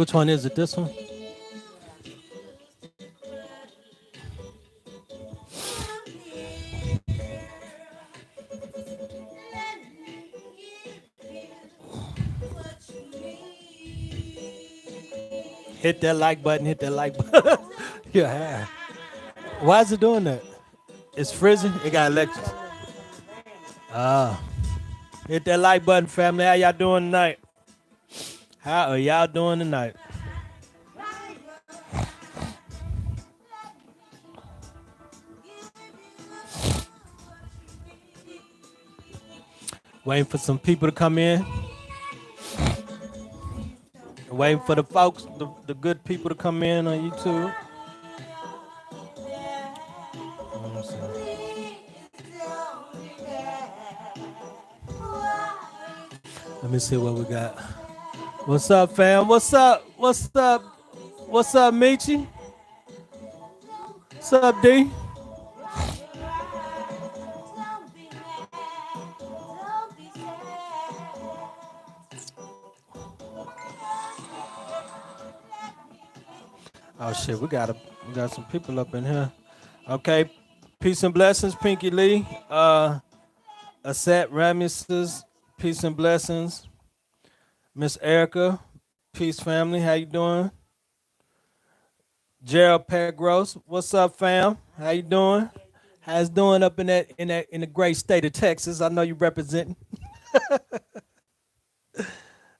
Which one is it? This one? Hit that like button. Hit that like button. Yeah. Why is it doing that? It's freezing. It got electric. Ah. Hit that like button, family. How y'all doing tonight? How are y'all doing tonight? Waiting for some people to come in. Waiting for the folks, the good people to come in on YouTube. Let me see. Let me see what we got. What's up, fam? What's up? What's up? What's up, Michi? What's up, D? Oh shit, we got some people up in here. Okay, peace and blessings, Pinky Lee. Aset Ramesses, peace and blessings. Miss Erica, peace family, how you doing? Gerald Pegros, what's up, fam? How you doing? How's doing up in the great state of Texas? I know you representing.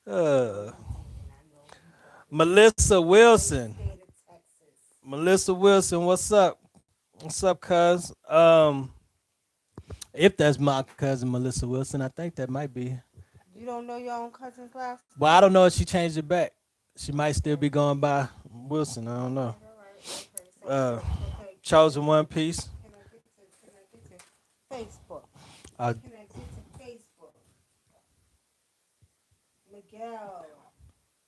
Uh, Melissa Wilson. Melissa Wilson, what's up? What's up, cuz? If that's my cousin Melissa Wilson, I think that might be. You don't know your own cousin's last Well, I don't know if she changed it back. She might still be going by Wilson. I don't know. Uh, Chosen One Piece. Can I get to Facebook? Uh, Can I get to Facebook? Miguel,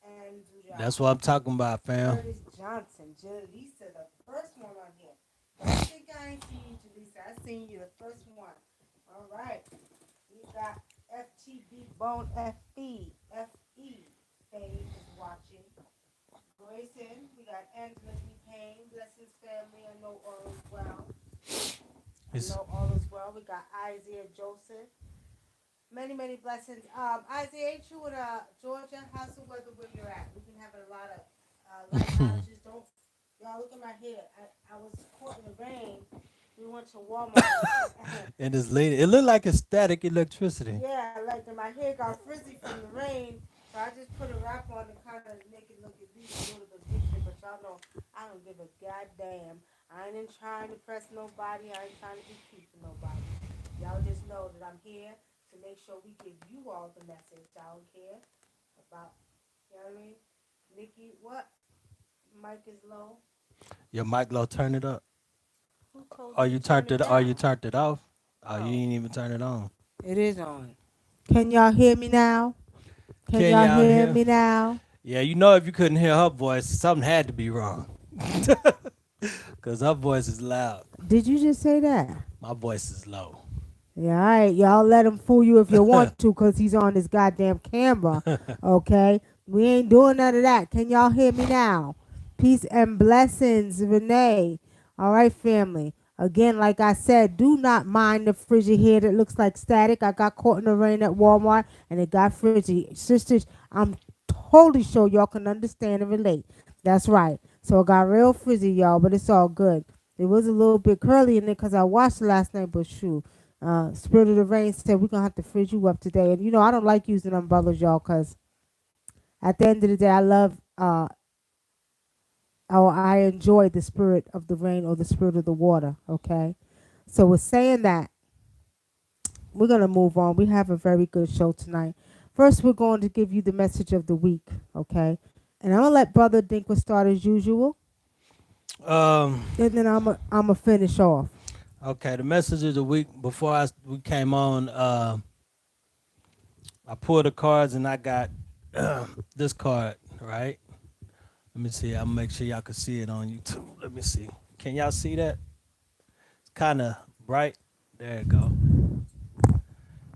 Andrew, that's what I'm talking about, fam. Curtis Johnson, Jaleesa, the first one on here. I think I ain't seen you, Jaleesa. I seen you the first one. All right. We got FTB Bone FE. FE Fame is watching. Grayson, we got Angela B. Payne, Blessings family. I know all is well. I know all is well. We got Isaiah Joseph. Many, many blessings. Isaiah, ain't you in Georgia? How's the weather where you're at? We've been having a lot of light outages. Don't y'all look at my hair. I was caught in the rain. We went to Walmart. And this lady, it looked like a static electricity. Yeah, like my hair got frizzy from the rain. So I just put a wrap on to kind of make it look at least a little bit decent. But y'all know I don't give a goddamn. I ain't trying to press nobody. I ain't trying to be cute for nobody. Y'all just know that I'm here to make sure we give you all the message. I don't care about, you know what I mean? Nikki, what? Mic is low. Your mic low, turn it up. Who told Or you you to turn turned it it or down? you turned it off. Oh, you Oh, ain't even turn it on. it is on. Can y'all hear me now? Can Can y'all y'all hear hear? me now? Yeah, you know if you couldn't hear her voice, something had to be wrong. Cause her voice is loud. Did you just say that? My voice is low. Yeah, all right. Y'all let him fool you if you want to because he's on this goddamn camera. Okay? We ain't doing none of that. Can y'all hear me now? Peace and blessings, Renee. All right, family. Again, like I said, do not mind the frizzy hair that looks like static. I got caught in the rain at Walmart and it got frizzy. Sisters, I'm totally sure y'all can understand and relate. That's right. So it got real frizzy, y'all, but it's all good. It was a little bit curly in it because I washed it last night, but shoot. Spirit of the Rain said we're going to have to frizz you up today. And, you know, I don't like using umbrellas, y'all, because at the end of the day, I love or I enjoy the spirit of the rain or the spirit of the water, okay? So with saying that, we're going to move on. We have a very good show tonight. First, we're going to give you the message of the week, okay? And I'm going to let Brother Dinker start as usual, Um, and then I'm going to finish off. okay, the message of the week before we came on, I pulled the cards and I got this card, right? Let me see. I'll make sure y'all can see it on YouTube. Let me see. Can y'all see that? It's kind of bright. There you go.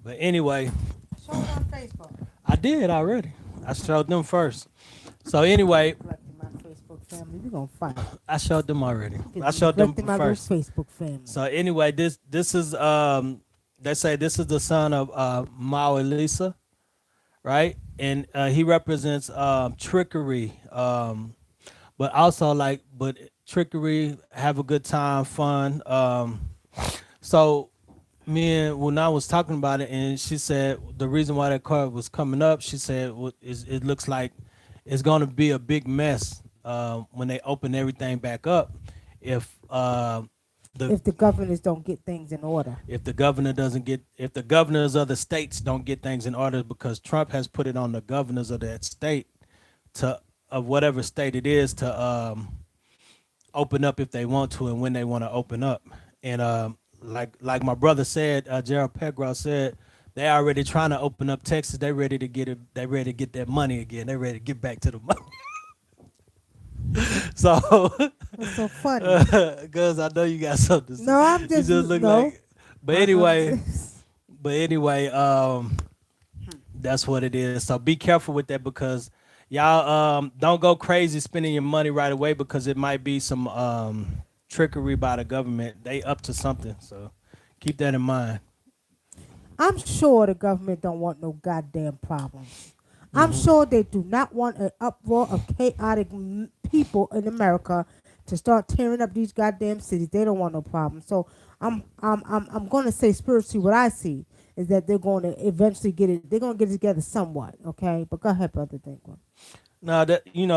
But anyway, Show it on Facebook. I did already. I showed them first. So anyway, Neglecting my Facebook family. We gonna fight. I showed them already. Get I showed them neglecting my little first. Facebook family. So anyway, this is they say this is the son of Mao Elisa, right? And he represents trickery, but also but trickery, have a good time, fun. So me and when I was talking about it, and she said the reason why that card was coming up, she said it looks like it's going to be a big mess when they open everything back up. If the If the governors don't get things in order. if the governor doesn't get if the governors of the states don't get things in order, because Trump has put it on the governors of that state to of whatever state it is to open up if they want to and when they want to open up. And like my brother said, Gerald Pegro said, they already trying to open up Texas. They ready to get it. They ready to get that money again. They ready to get back to the money. So, It's so funny. because I know you got something to say. No, I'm You just just look no. like. But anyway, that's what it is. So be careful with that, because y'all don't go crazy spending your money right away, because it might be some trickery by the government. They up to something. So keep that in mind. I'm sure the government don't want no goddamn problems. I'm sure they do not want an uproar of chaotic people in America to start tearing up these goddamn cities. They don't want no problems. So I'm going to say spiritually, what I see is that they're going to eventually get it. They're going to get it together somewhat. Okay, but go ahead, brother. Dinkler. Now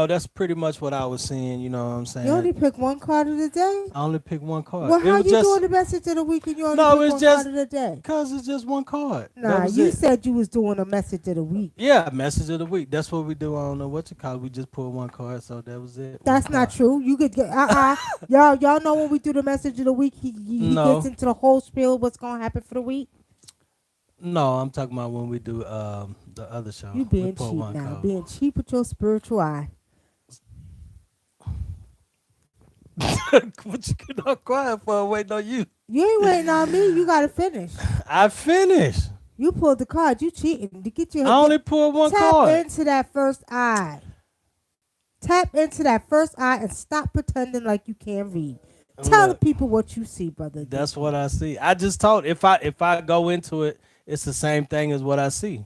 that's pretty much what I was seeing. You know what I'm saying? You only pick one card of the day. I only picked one card. Well, It how was you just doing the message of the week and you only No, pick it's one just- card of the day? because it's just one card. That Nah, was you it. said you was doing a message of the week. Yeah, message of the week. That's what we do. I don't know what you call it. We just pull one card, so that was it. That's One not card. true. You could get y'all know when we do the message of the week, he No. gets into the whole spiel what's gonna happen for the week. No, I'm talking about when we do the other show. You We being pull cheap one now, card. being cheap with your spiritual eye. What you get all quiet for? Waiting on you. You ain't waiting on me. You gotta finish. I finished. You pulled the card. You cheating to get your I only pulled one tap card. into that first eye. Tap into that first eye and stop pretending like you can't read. Tell the Look, people what you see, brother. that's what I see. I just told if I go into it, it's the same thing as what I see.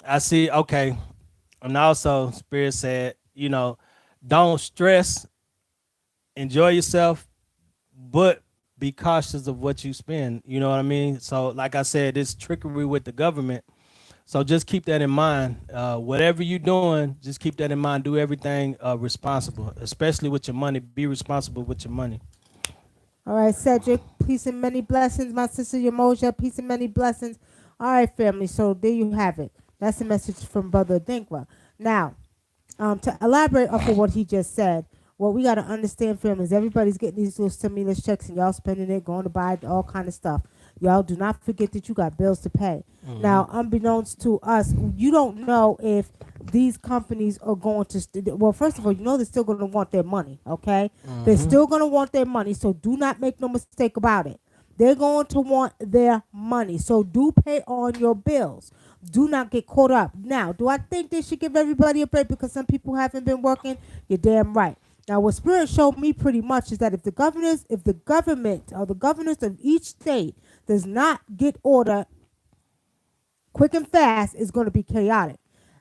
I see, okay. And also Spirit said, don't stress, enjoy yourself, but be cautious of what you spend. You know what I mean? So like I said, it's trickery with the government. So just keep that in mind. Whatever you're doing, just keep that in mind. Do everything responsible, especially with your money. Be responsible with your money. All right, Cedric, peace and many blessings. My sister Yamoja, peace and many blessings. All right, family, so there you have it. That's a message from Brother Dinkler. Now, to elaborate off of what he just said, what we got to understand, family, is everybody's getting these little stimulus checks and y'all spending it, going to buy all kind of stuff. Y'all do not forget that you got bills to pay. Now, unbeknownst to us, you don't know if these companies are going to, well, first of all, they're still going to want their money, okay? They're still going to want their money, so do not make no mistake about it. They're going to want their money, so do pay on your bills. Do not get caught up. Now, do I think they should give everybody a break because some people haven't been working? You're damn right. Now, what Spirit showed me pretty much is that if the government or the governors of each state does not get order quick and fast, it's going to be chaotic.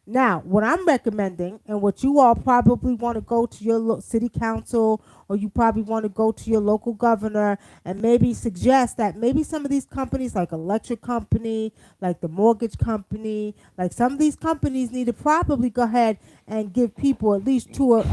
Now, what I'm recommending, and what you all probably want to go to your city council, or you probably want to go to your local governor and maybe suggest that maybe some of these companies, like electric company, like the mortgage company, like some of these companies need to probably go ahead and give people at least 2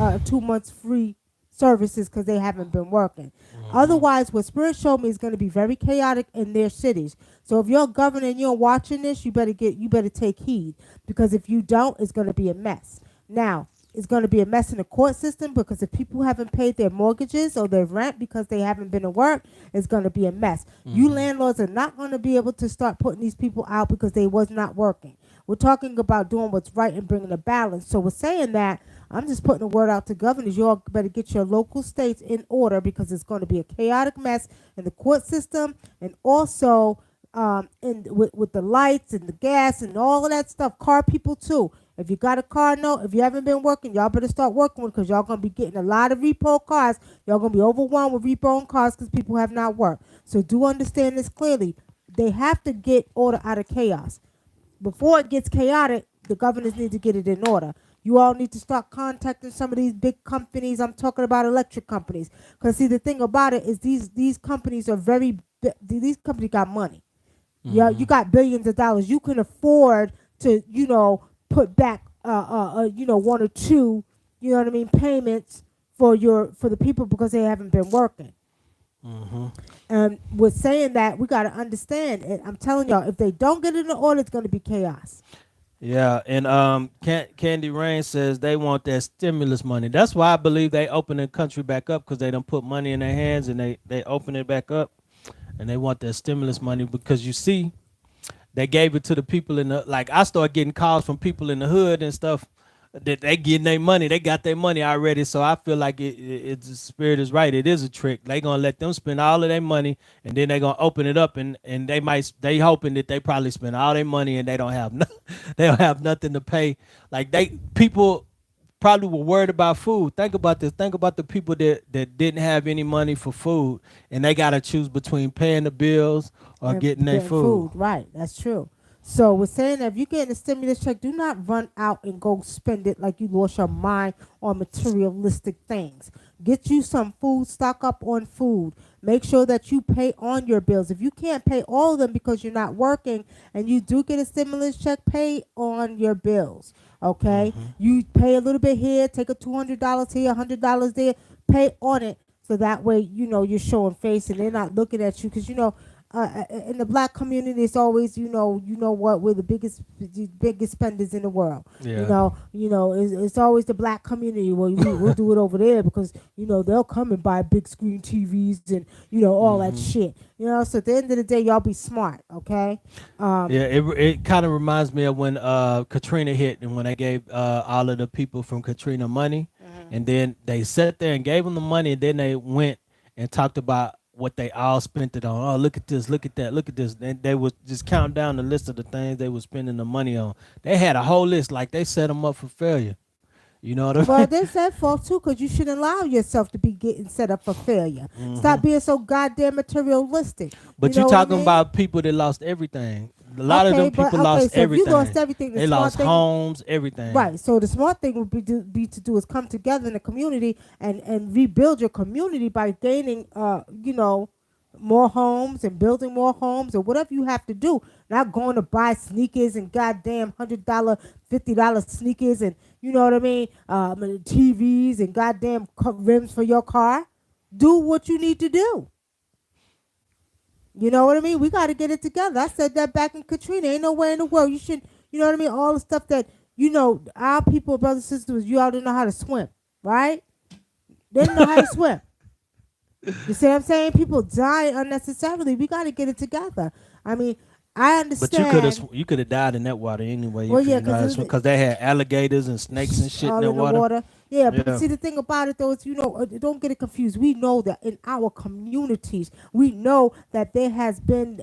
months free services because they haven't been working. Otherwise, what Spirit showed me is going to be very chaotic in their cities. So if you're a governor and you're watching this, you better take heed, because if you don't, it's going to be a mess. Now, it's going to be a mess in the court system, because if people haven't paid their mortgages or their rent because they haven't been to work, it's going to be a mess. You landlords are not going to be able to start putting these people out because they was not working. We're talking about doing what's right and bringing a balance. So we're saying that I'm just putting a word out to governors. You all better get your local states in order, because it's going to be a chaotic mess in the court system, and also with the lights and the gas and all of that stuff. Car people too. If you got a car note, if you haven't been working, y'all better start working with, because y'all going to be getting a lot of repo cars. Y'all going to be overwhelmed with repo cars because people have not worked. So do understand this clearly. They have to get order out of chaos. Before it gets chaotic, the governors need to get it in order. You all need to start contacting some of these big companies. I'm talking about electric companies. Because, see, the thing about it is these companies are these companies got money. Yeah, you got billions of dollars. You can afford to, put back, one or two, payments for the people because they haven't been working. And with saying that, we got to understand, and I'm telling y'all, if they don't get it in order, it's going to be chaos. Yeah, and Candy Rain says they want that stimulus money. That's why I believe they open the country back up, because they don't put money in their hands, and they open it back up, and they want that stimulus money because you see, they gave it to the people in the, like, I start getting calls from people in the hood and stuff that they getting their money. They got their money already, so I feel like it's the spirit is right. It is a trick. They gonna let them spend all of their money, and then they gonna open it up, and they hoping that they probably spend all their money and they don't have they don't have nothing to pay. Like, people probably were worried about food. Think about this. Think about the people that didn't have any money for food, and they gotta choose between paying the bills or And getting their food. Right, that's true. So we're saying that if you're getting a stimulus check, do not run out and go spend it like you lost your mind on materialistic things. Get you some food, stock up on food. Make sure that you pay on your bills. If you can't pay all of them because you're not working and you do get a stimulus check, pay on your bills. Okay? You pay a little bit here, take a $200 here, $100 there, pay on it. So that way, you're showing face and they're not looking at you, because, in the black community, it's always, what, we're the biggest spenders in the world. Yeah. It's always the black community. Well, we'll do it over there because, they'll come and buy big screen TVs and, all that shit. So at the end of the day, y'all be smart, okay? Yeah, it kind of reminds me of when Katrina hit, and when they gave all of the people from Katrina money, and then they sat there and gave them the money, and then they went and talked about what they all spent it on. Oh, look at this, look at that, look at this. And they was just counting down the list of the things they were spending the money on. They had a whole list, like they set them up for failure. You know what I mean? Well, there's that fault too, because you shouldn't allow yourself to be getting set up for failure. Stop being so goddamn materialistic. But you you're know what I talking mean? about people that lost everything. A lot of them people lost so everything. If you lost everything, They lost homes, everything. Right. So the smart thing would be to do is come together in the community and rebuild your community by gaining, more homes and building more homes or whatever you have to do. Not going to buy sneakers and goddamn $100, $50 sneakers and, you know what I mean, TVs and goddamn rims for your car. Do what you need to do. You know what I mean? We got to get it together. I said that back in Katrina. Ain't nowhere in the world you should, you know what I mean? All the stuff that, our people, brothers and sisters, you all didn't know how to swim, right? They didn't know how to swim. You see what I'm saying? People die unnecessarily. We got to get it together. I mean, I understand. But you could have died in that water anyway. Well, yeah, because they had alligators and snakes and shit all in the water. Yeah, but see, the thing about it though is, don't get it confused. We know that in our communities, we know that there has been,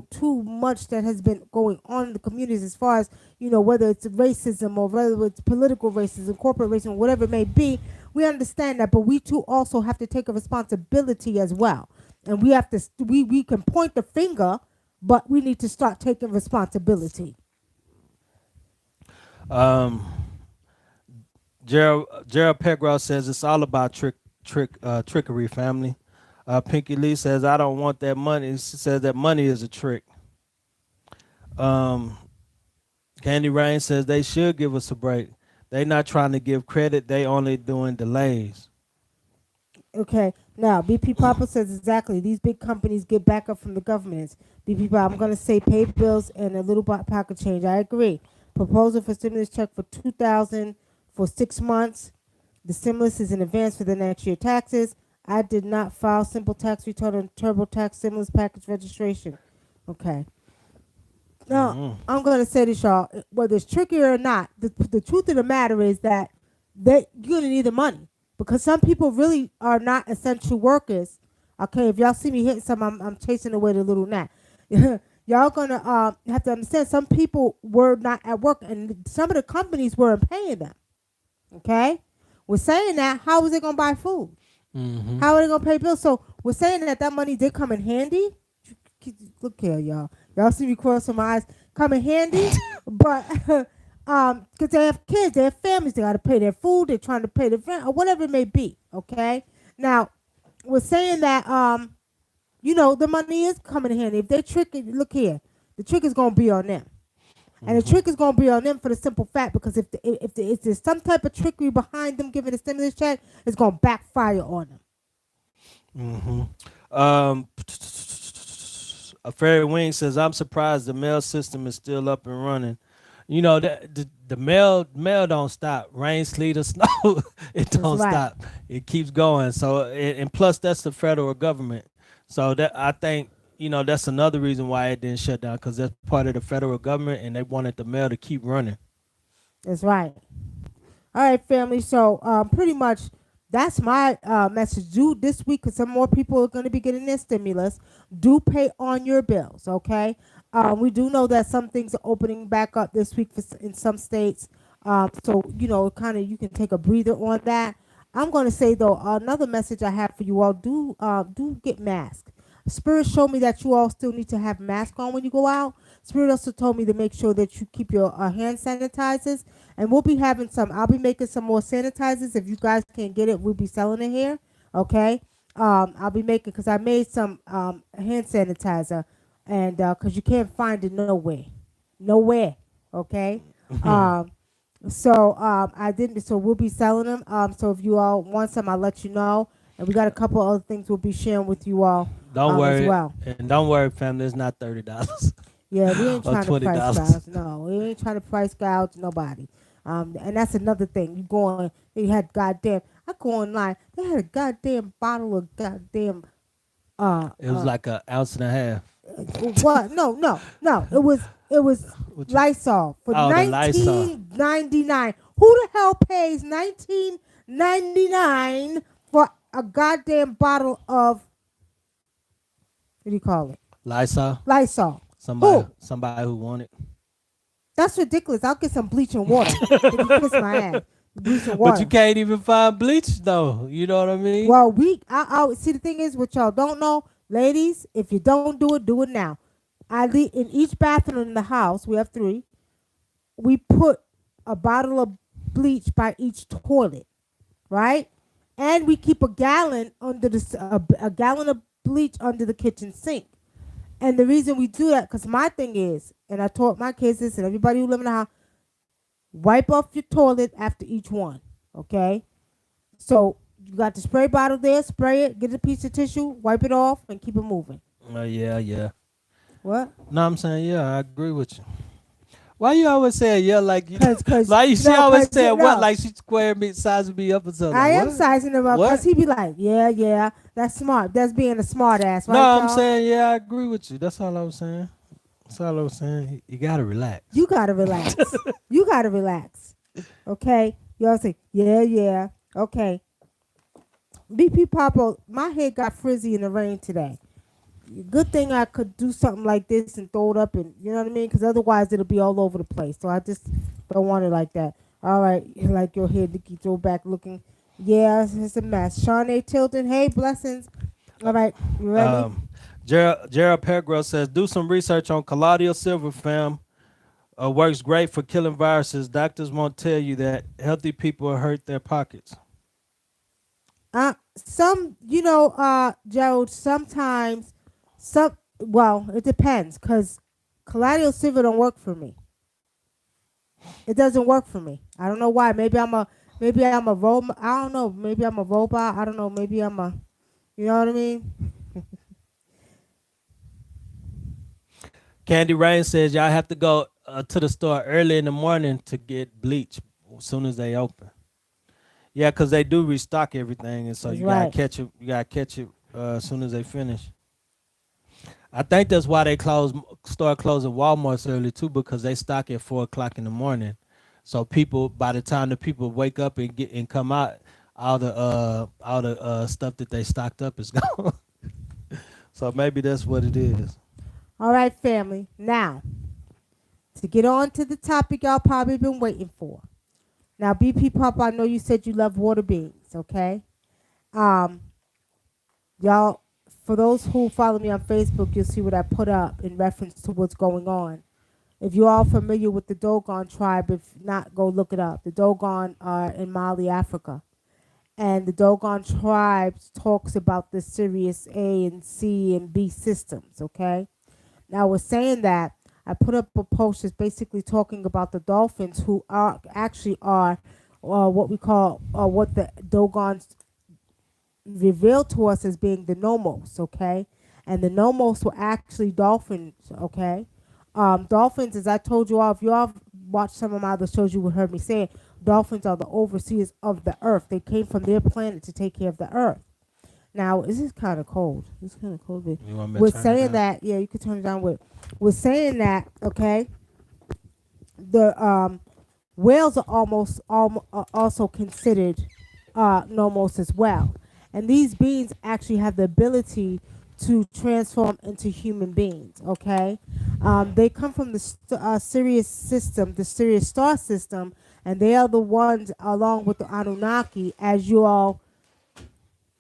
too much that has been going on in the communities as far as, whether it's racism or whether it's political racism, corporate racism, whatever it may be. We understand that, but we too also have to take a responsibility as well. And we have to, we can point the finger, but we need to start taking responsibility. Gerald Pegroff says it's all about trickery, family. Pinky Lee says I don't want that money. She says that money is a trick. Candy Rain says they should give us a break. They not trying to give credit. They only doing delays. Okay. Now, BP Papa says exactly. These big companies get backup from the governments. BP Papa, I'm going to say pay bills and a little pocket change. I agree. Proposal for stimulus check for $2,000 for 6 months. The stimulus is in advance for the next year taxes. I did not file simple tax return on TurboTax stimulus package registration. Okay. Now, I'm going to say this, y'all. Whether it's tricky or not, the truth of the matter is that you're going to need the money. Because some people really are not essential workers. Okay, if y'all see me hitting something, I'm chasing away the little gnat. y'all gonna have to understand some people were not at work and some of the companies weren't paying them. Okay, we're saying that how was they gonna buy food? Mm-hmm. How are they gonna pay bills? So we're saying that that money did come in handy. Look here, y'all. Y'all see me crossing my eyes. Come in handy, but because they have kids, they have families, they gotta pay their food. They're trying to pay the rent or whatever it may be. Okay. Now we're saying that the money is coming in handy. If they trick it, look here, the trick is gonna be on them. And the trick is going to be on them for the simple fact because if there's some type of trickery behind them giving a stimulus check, it's going to backfire on them. A fairy wing says, "I'm surprised the mail system is still up and running. You know that the mail don't stop. Rain, sleet, or snow, it That's don't right. stop. It keeps going. So and plus that's the federal government. So that I think that's another reason why it didn't shut down because that's part of the federal government and they wanted the mail to keep running. That's right. All right, family. So pretty much that's my message. Do this week because some more people are going to be getting their stimulus. Do pay on your bills, okay? We do know that some things are opening back up this week in some states. So kind of you can take a breather on that. I'm going to say though another message I have for you all: do get masked. Spirit showed me that you all still need to have mask on when you go out. Spirit also told me to make sure that you keep your hand sanitizers. And we'll be having some. I'll be making some more sanitizers. If you guys can't get it, we'll be selling it here. Okay. I'll be making because I made some hand sanitizer, and because you can't find it nowhere. Okay. Um, I didn't. So we'll be selling them. So if you all want some, I'll let you know. And we got a couple other things we'll be sharing with you all Don't as worry, well. and don't worry, family. It's not $30 Yeah, we ain't or trying to price $20. gouge. No, we ain't trying to price gouge nobody. And that's another thing. You going? They had goddamn. I go online. They had a goddamn bottle of goddamn. Uh, It was uh, like an ounce and a half. what? No. It was What you, Lysol for oh, the Lysol. $19.99. Who the hell pays $19.99 for a goddamn bottle of what do you call it? Lysol. Lysol. Somebody, Who? somebody who wanted. That's ridiculous. I'll get some bleach and water. If you kiss my ass, bleach and But you water. can't even find bleach though. You know what I mean? Well, I see. The thing is, what y'all don't know, ladies, if you don't do it now. In each bathroom in the house, we have 3. We put a bottle of bleach by each toilet, right? And we keep a gallon under a gallon of bleach under the kitchen sink. And the reason we do that, because my thing is, and I taught my kids this, and everybody who live in the house, wipe off your toilet after each one, okay? So you got the spray bottle there, spray it, get a piece of tissue, wipe it off, and keep it moving. Yeah. What? No, I'm saying yeah. I agree with you. Why you always say yeah like you? Cause Like she no, always cause say what? no, Like she squared me, sizing me up or something. I Like am what? sizing him up, cause What? he be like, yeah, that's smart. That's being a smart ass, No, right, I'm y'all? saying yeah. I agree with you. That's all I was saying. That's all I was saying. You gotta relax. You gotta relax. You gotta relax. Okay? Y'all say, yeah. Okay. BP Papa, my head got frizzy in the rain today. Good thing I could do something like this and throw it up and you know what I mean? Because otherwise it'll be all over the place. So I just don't want it like that. All right, like your head, Nikki, throw back looking. Yeah, it's a mess. Shawnee Tilton, hey, blessings. All right, you ready? Um, Gerald Pergro says do some research on colloidal silver, fam. Works great for killing viruses. Doctors won't tell you that. Healthy people hurt their pockets. Gerald, sometimes, well, it depends, because colloidal silver don't work for me. It doesn't work for me. I don't know why. Maybe I'm a robot. I don't know. Maybe I'm a robot. I don't know. Maybe you know what I mean? Candy Rain says y'all have to go to the store early in the morning to get bleach as soon as they open. Yeah, because they do restock everything, and so That's you gotta right. catch it. You gotta catch it as soon as they finish. I think that's why they start closing Walmart's early too, because they stock at 4 o'clock in the morning. So people, by the time the people wake up and get and come out, all the stuff that they stocked up is gone. So maybe that's what it is. All right, family. Now, to get on to the topic y'all probably been waiting for. Now, BP Pop, I know you said you love water beings, okay? Um, y'all, for those who follow me on Facebook, you'll see what I put up in reference to what's going on. If you're all familiar with the Dogon tribe, if not, go look it up. The Dogon are in Mali, Africa. And the Dogon tribes talks about the Sirius A and C and B systems, okay? Now, I was saying that I put up a post that's basically talking about the dolphins who are actually are what we call, what the Dogons revealed to us as being the Nomos, okay? And the Nomos were actually dolphins, okay? Dolphins, as I told you all, if you all watched some of my other shows, you would heard me say it, dolphins are the overseers of the earth. They came from their planet to take care of the earth. Now, this is kind of cold. It's kind of cold. You want me to We're turn it saying down? that, yeah, you can turn it down with. We're saying that, okay, the whales are also considered nomos as well. And these beings actually have the ability to transform into human beings, okay? They come from the Sirius system, the Sirius star system, and they are the ones, along with the Anunnaki, as you all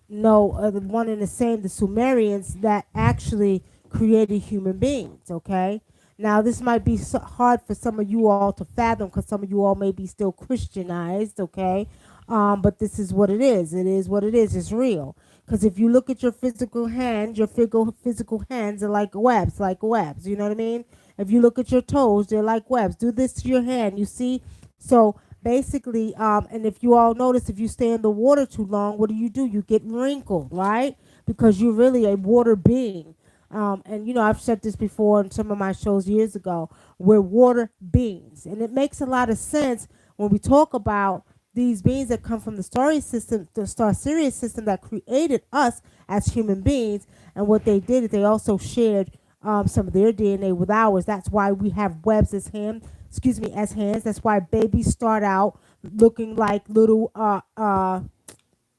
know, the one and the same, the Sumerians, that actually created human beings, okay? Now, this might be so hard for some of you all to fathom because some of you all may be still Christianized, okay? But this is what it is. It is what it is. It's real. Because if you look at your physical hand, your physical hands are like webs, You know what I mean? If you look at your toes, they're like webs. Do this to your hand, you see? So basically, and if you all notice, if you stay in the water too long, what do? You get wrinkled, right? Because you're really a water being. And you know, I've said this before in some of my shows years ago. We're water beings, and it makes a lot of sense when we talk about these beings that come from the star system, the star Sirius system that created us as human beings. And what they did is they also shared some of their DNA with ours. That's why we have webs as as hands. That's why babies start out looking like little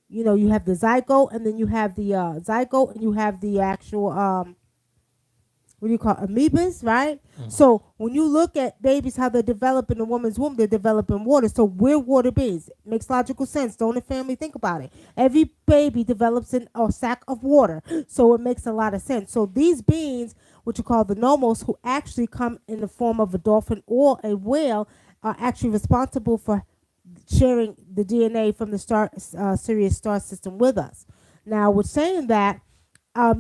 you know, you have the zygote, and then you have the zygote, and you have the actual what do you call it? Amoebas, right? So when you look at babies, how they develop in a woman's womb, they develop in water. So we're water beings. It makes logical sense. Don't the family think about it? Every baby develops in a sack of water. So it makes a lot of sense. So these beings, what you call the nomos, who actually come in the form of a dolphin or a whale, are actually responsible for sharing the DNA from the Sirius star system with us. Now, with saying that,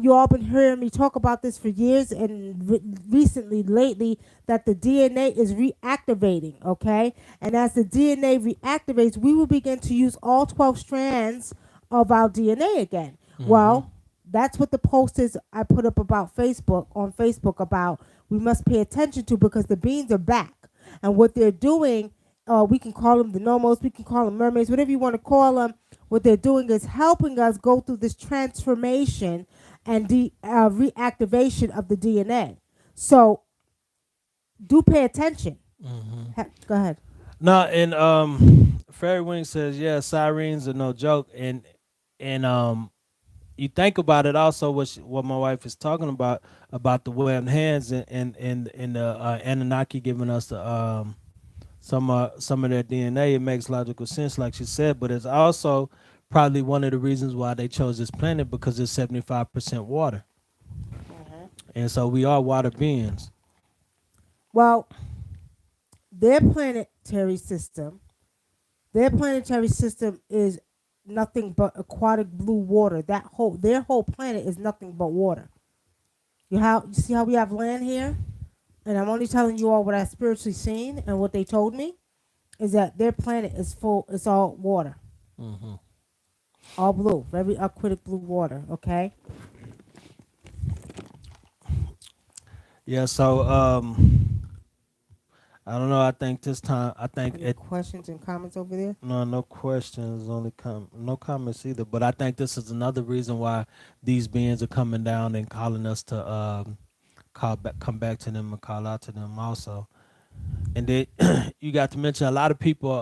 you all been hearing me talk about this for years, and recently, lately, that the DNA is reactivating, okay? And as the DNA reactivates, we will begin to use all 12 strands of our DNA again. Well, that's what the post is I put up about on Facebook about we must pay attention to, because the beings are back. And what they're doing, we can call them the nomos, we can call them mermaids, whatever you want to call them. What they're doing is helping us go through this transformation and the reactivation of the DNA. So do pay attention. Go ahead. No, and Fairy Wing says, yeah, sirens are no joke, and you think about it also what my wife is talking about the webbed hands and the Anunnaki giving us the some of their DNA. It makes logical sense, like she said, but it's also probably one of the reasons why they chose this planet, because it's 75% water, and so we are water beings. Well, their planetary system, their planetary system is nothing but aquatic blue water. Their whole planet is nothing but water. You see how we have land here? And I'm only telling you all what I spiritually seen, and what they told me is that their planet is full, it's all water. All blue, very aquatic blue water, okay? Yeah, so I don't know. I think this time, I think Any it. questions and comments over there? No questions, only no comments either. But I think this is another reason why these beings are coming down and calling us to come back to them and call out to them also. And then you got to mention a lot of people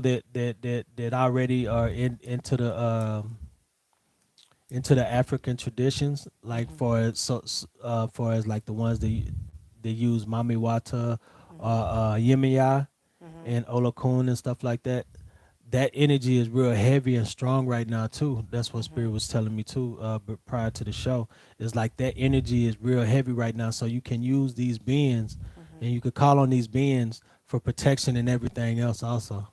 that already are into the into the African traditions, like Mhm. for as like the ones they use Mami Wata, Mhm. Yemiya, Mhm. and Olokun and stuff like that. That energy is real heavy and strong right now too. That's what Spirit Mhm. was telling me too. But prior to the show, it's like that energy is real heavy right now. So you can use these beings, Mhm. and you could call on these beings for protection and everything else also.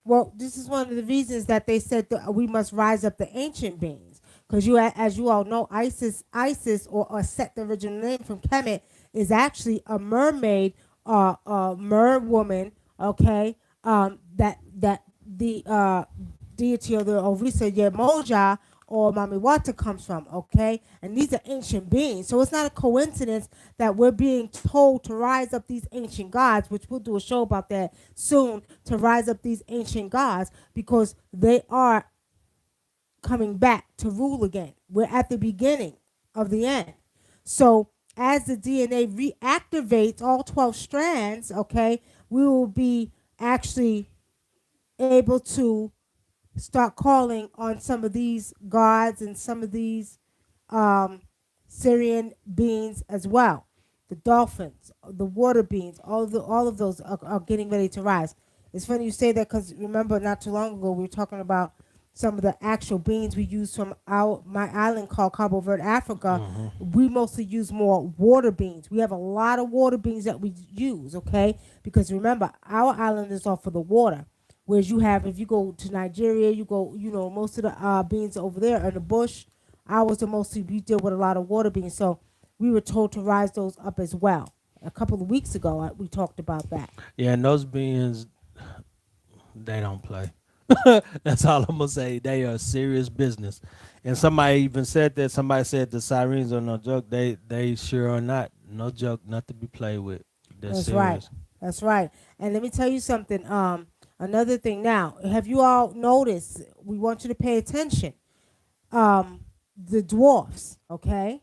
Well, this is one of the reasons that they said that we must rise up the ancient beings, because you, as you all know, Isis, or Set, the original name from Kemet, is actually a mermaid, a mer woman. Okay, that the deity of the Orisa Yemoja or Mamiwata comes from, okay? And these are ancient beings. So it's not a coincidence that we're being told to rise up these ancient gods, which we'll do a show about that soon, to rise up these ancient gods because they are coming back to rule again. We're at the beginning of the end. So as the DNA reactivates all 12 strands, okay, we will be actually able to start calling on some of these gods and some of these um, Sirian beings as well. The dolphins, the water beings, all of those are getting ready to rise. It's funny you say that because remember not too long ago we were talking about some of the actual beings we use from my island called Cabo Verde, Africa. Hmm. We mostly use more water beings. We have a lot of water beings that we use, okay? Because remember, our island is off of the water. Whereas you have, if you go to Nigeria, you go, most of the beans over there are in the bush. Ours are mostly, we deal with a lot of water beans. So we were told to rise those up as well. A couple of weeks ago, we talked about that. Yeah, and those beings, they don't play. That's all I'm gonna say. They are serious business. And somebody even said that. Somebody said the sirens are no joke. They sure are not. No joke, not to be played with. They're That's right. serious. That's right. And let me tell you something. Another thing now, have you all noticed? We want you to pay attention. The dwarfs, okay?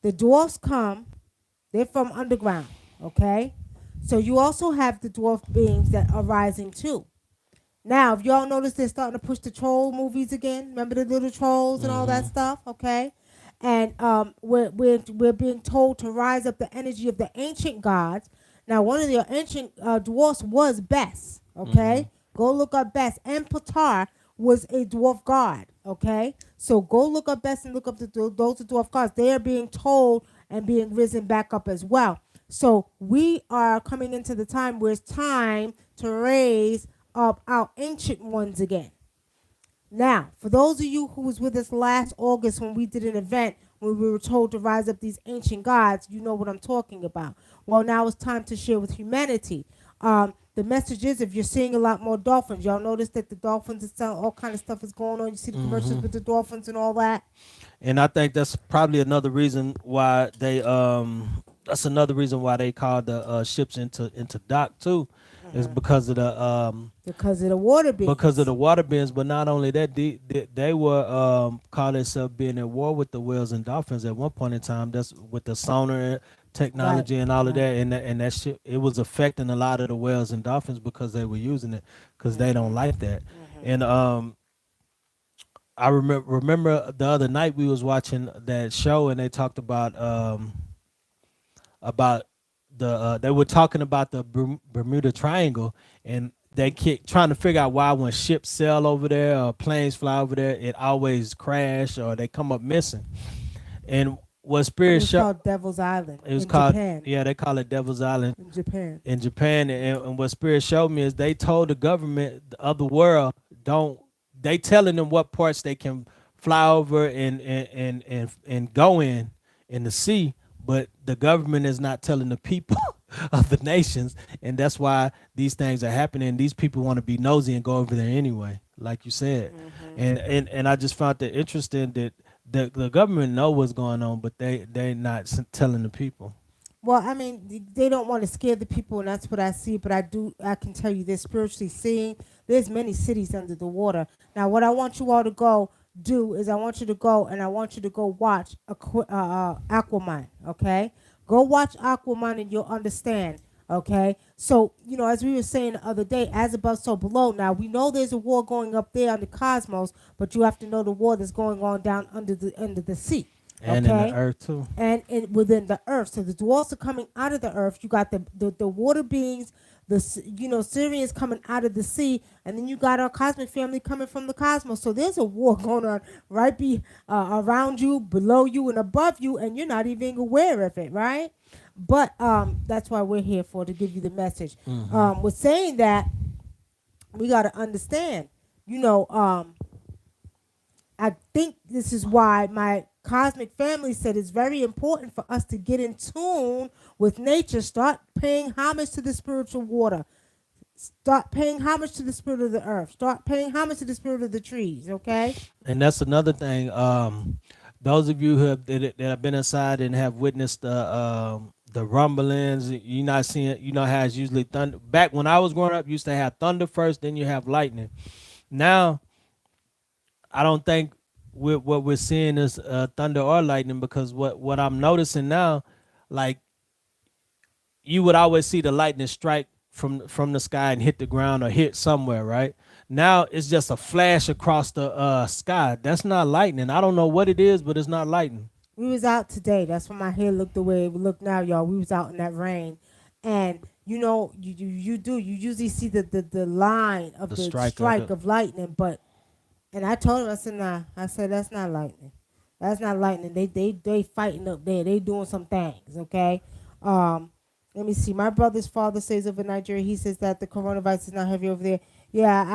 The dwarfs come, they're from underground, okay? So you also have the dwarf beings that are rising too. Now, if y'all notice, they're starting to push the troll movies again. Remember the little trolls and all that Hmm. stuff, okay? And we're being told to rise up the energy of the ancient gods. Now, one of the ancient dwarfs was Bess, Hmm. okay? Go look up Bess. And Patar was a dwarf god, okay? So go look up Bess and look up those are dwarf gods. They are being told and being risen back up as well. So we are coming into the time where it's time to raise up our ancient ones again. Now, for those of you who was with us last August when we did an event when we were told to rise up these ancient gods, you know what I'm talking about. Well, now it's time to share with humanity. The message is if you're seeing a lot more dolphins, y'all notice that the dolphins and all kind of stuff is going on. You see the commercials Hmm. with the dolphins and all that. And I think that's probably another reason why they that's another reason why they called the ships into dock too, is Mhm. because of the Because of the water because of beings. the water bends. But not only that, they were called themselves being at war with the whales and dolphins at one point in time. That's with the sonar Right, technology and all of right. that, and that shit, it was affecting a lot of the whales and dolphins because they were using it because they don't Mhm. like that. Mhm. And I remember the other night we was watching that show and they talked about they were talking about the Bermuda Triangle, and they keep trying to figure out why when ships sail over there or planes fly over there it always crash or they come up missing. And what It Spirit was show, called Devil's Island it was in called, Japan. yeah, they call it Devil's Island In Japan. in Japan. And what Spirit showed me is they told the government of the world, don't, they telling them what parts they can fly over and go in the sea, but the government is not telling the people of the nations, and that's why these things are happening. These people want to be nosy and go over there anyway, like you said. Hmm. And I just found it interesting that the government know what's going on, but they not telling the people. Well, I mean, they don't want to scare the people, and that's what I see. But I can tell you, they're spiritually seeing. There's many cities under the water. Now, what I want you all to go do is, I want you to go and I want you to go watch Aquaman. Okay, go watch Aquaman, and you'll understand. Okay, so as we were saying the other day, as above, so below. Now we know there's a war going up there on the cosmos, but you have to know the war that's going on down under the sea. And in the Okay, earth too. within the earth. So the dwarfs are coming out of the earth. You got the water beings, Sirians coming out of the sea, and then you got our cosmic family coming from the cosmos. So there's a war going on around you, below you, and above you, and you're not even aware of it, right? But that's why we're here for, to give you the message. With saying that, we got to understand, you know, I think this is why my cosmic family said it's very important for us to get in tune with nature. Start paying homage to the spiritual water. Start paying homage to the spirit of the earth. Start paying homage to the spirit of the trees, okay? And that's another thing. Those of you that have been inside and have witnessed the rumblings, you're not seeing. You know how it's usually thunder. Back when I was growing up, you used to have thunder first, then you have lightning. Now, I don't think what we're seeing is thunder or lightning, because what I'm noticing now, like, you would always see the lightning strike from the sky and hit the ground or hit somewhere, right? Now it's just a flash across the sky. That's not lightning. I don't know what it is, but it's not lightning. We was out today. That's why my hair looked the way it looked now, y'all. We was out in that rain. And you usually see the line of The the strike strike of lightning, but and I told him, I said, nah. I said, that's not lightning. That's not lightning. They fighting up there. They doing some things, okay? Let me see. My brother's father says over Nigeria, he says that the coronavirus is not heavy over there. Yeah,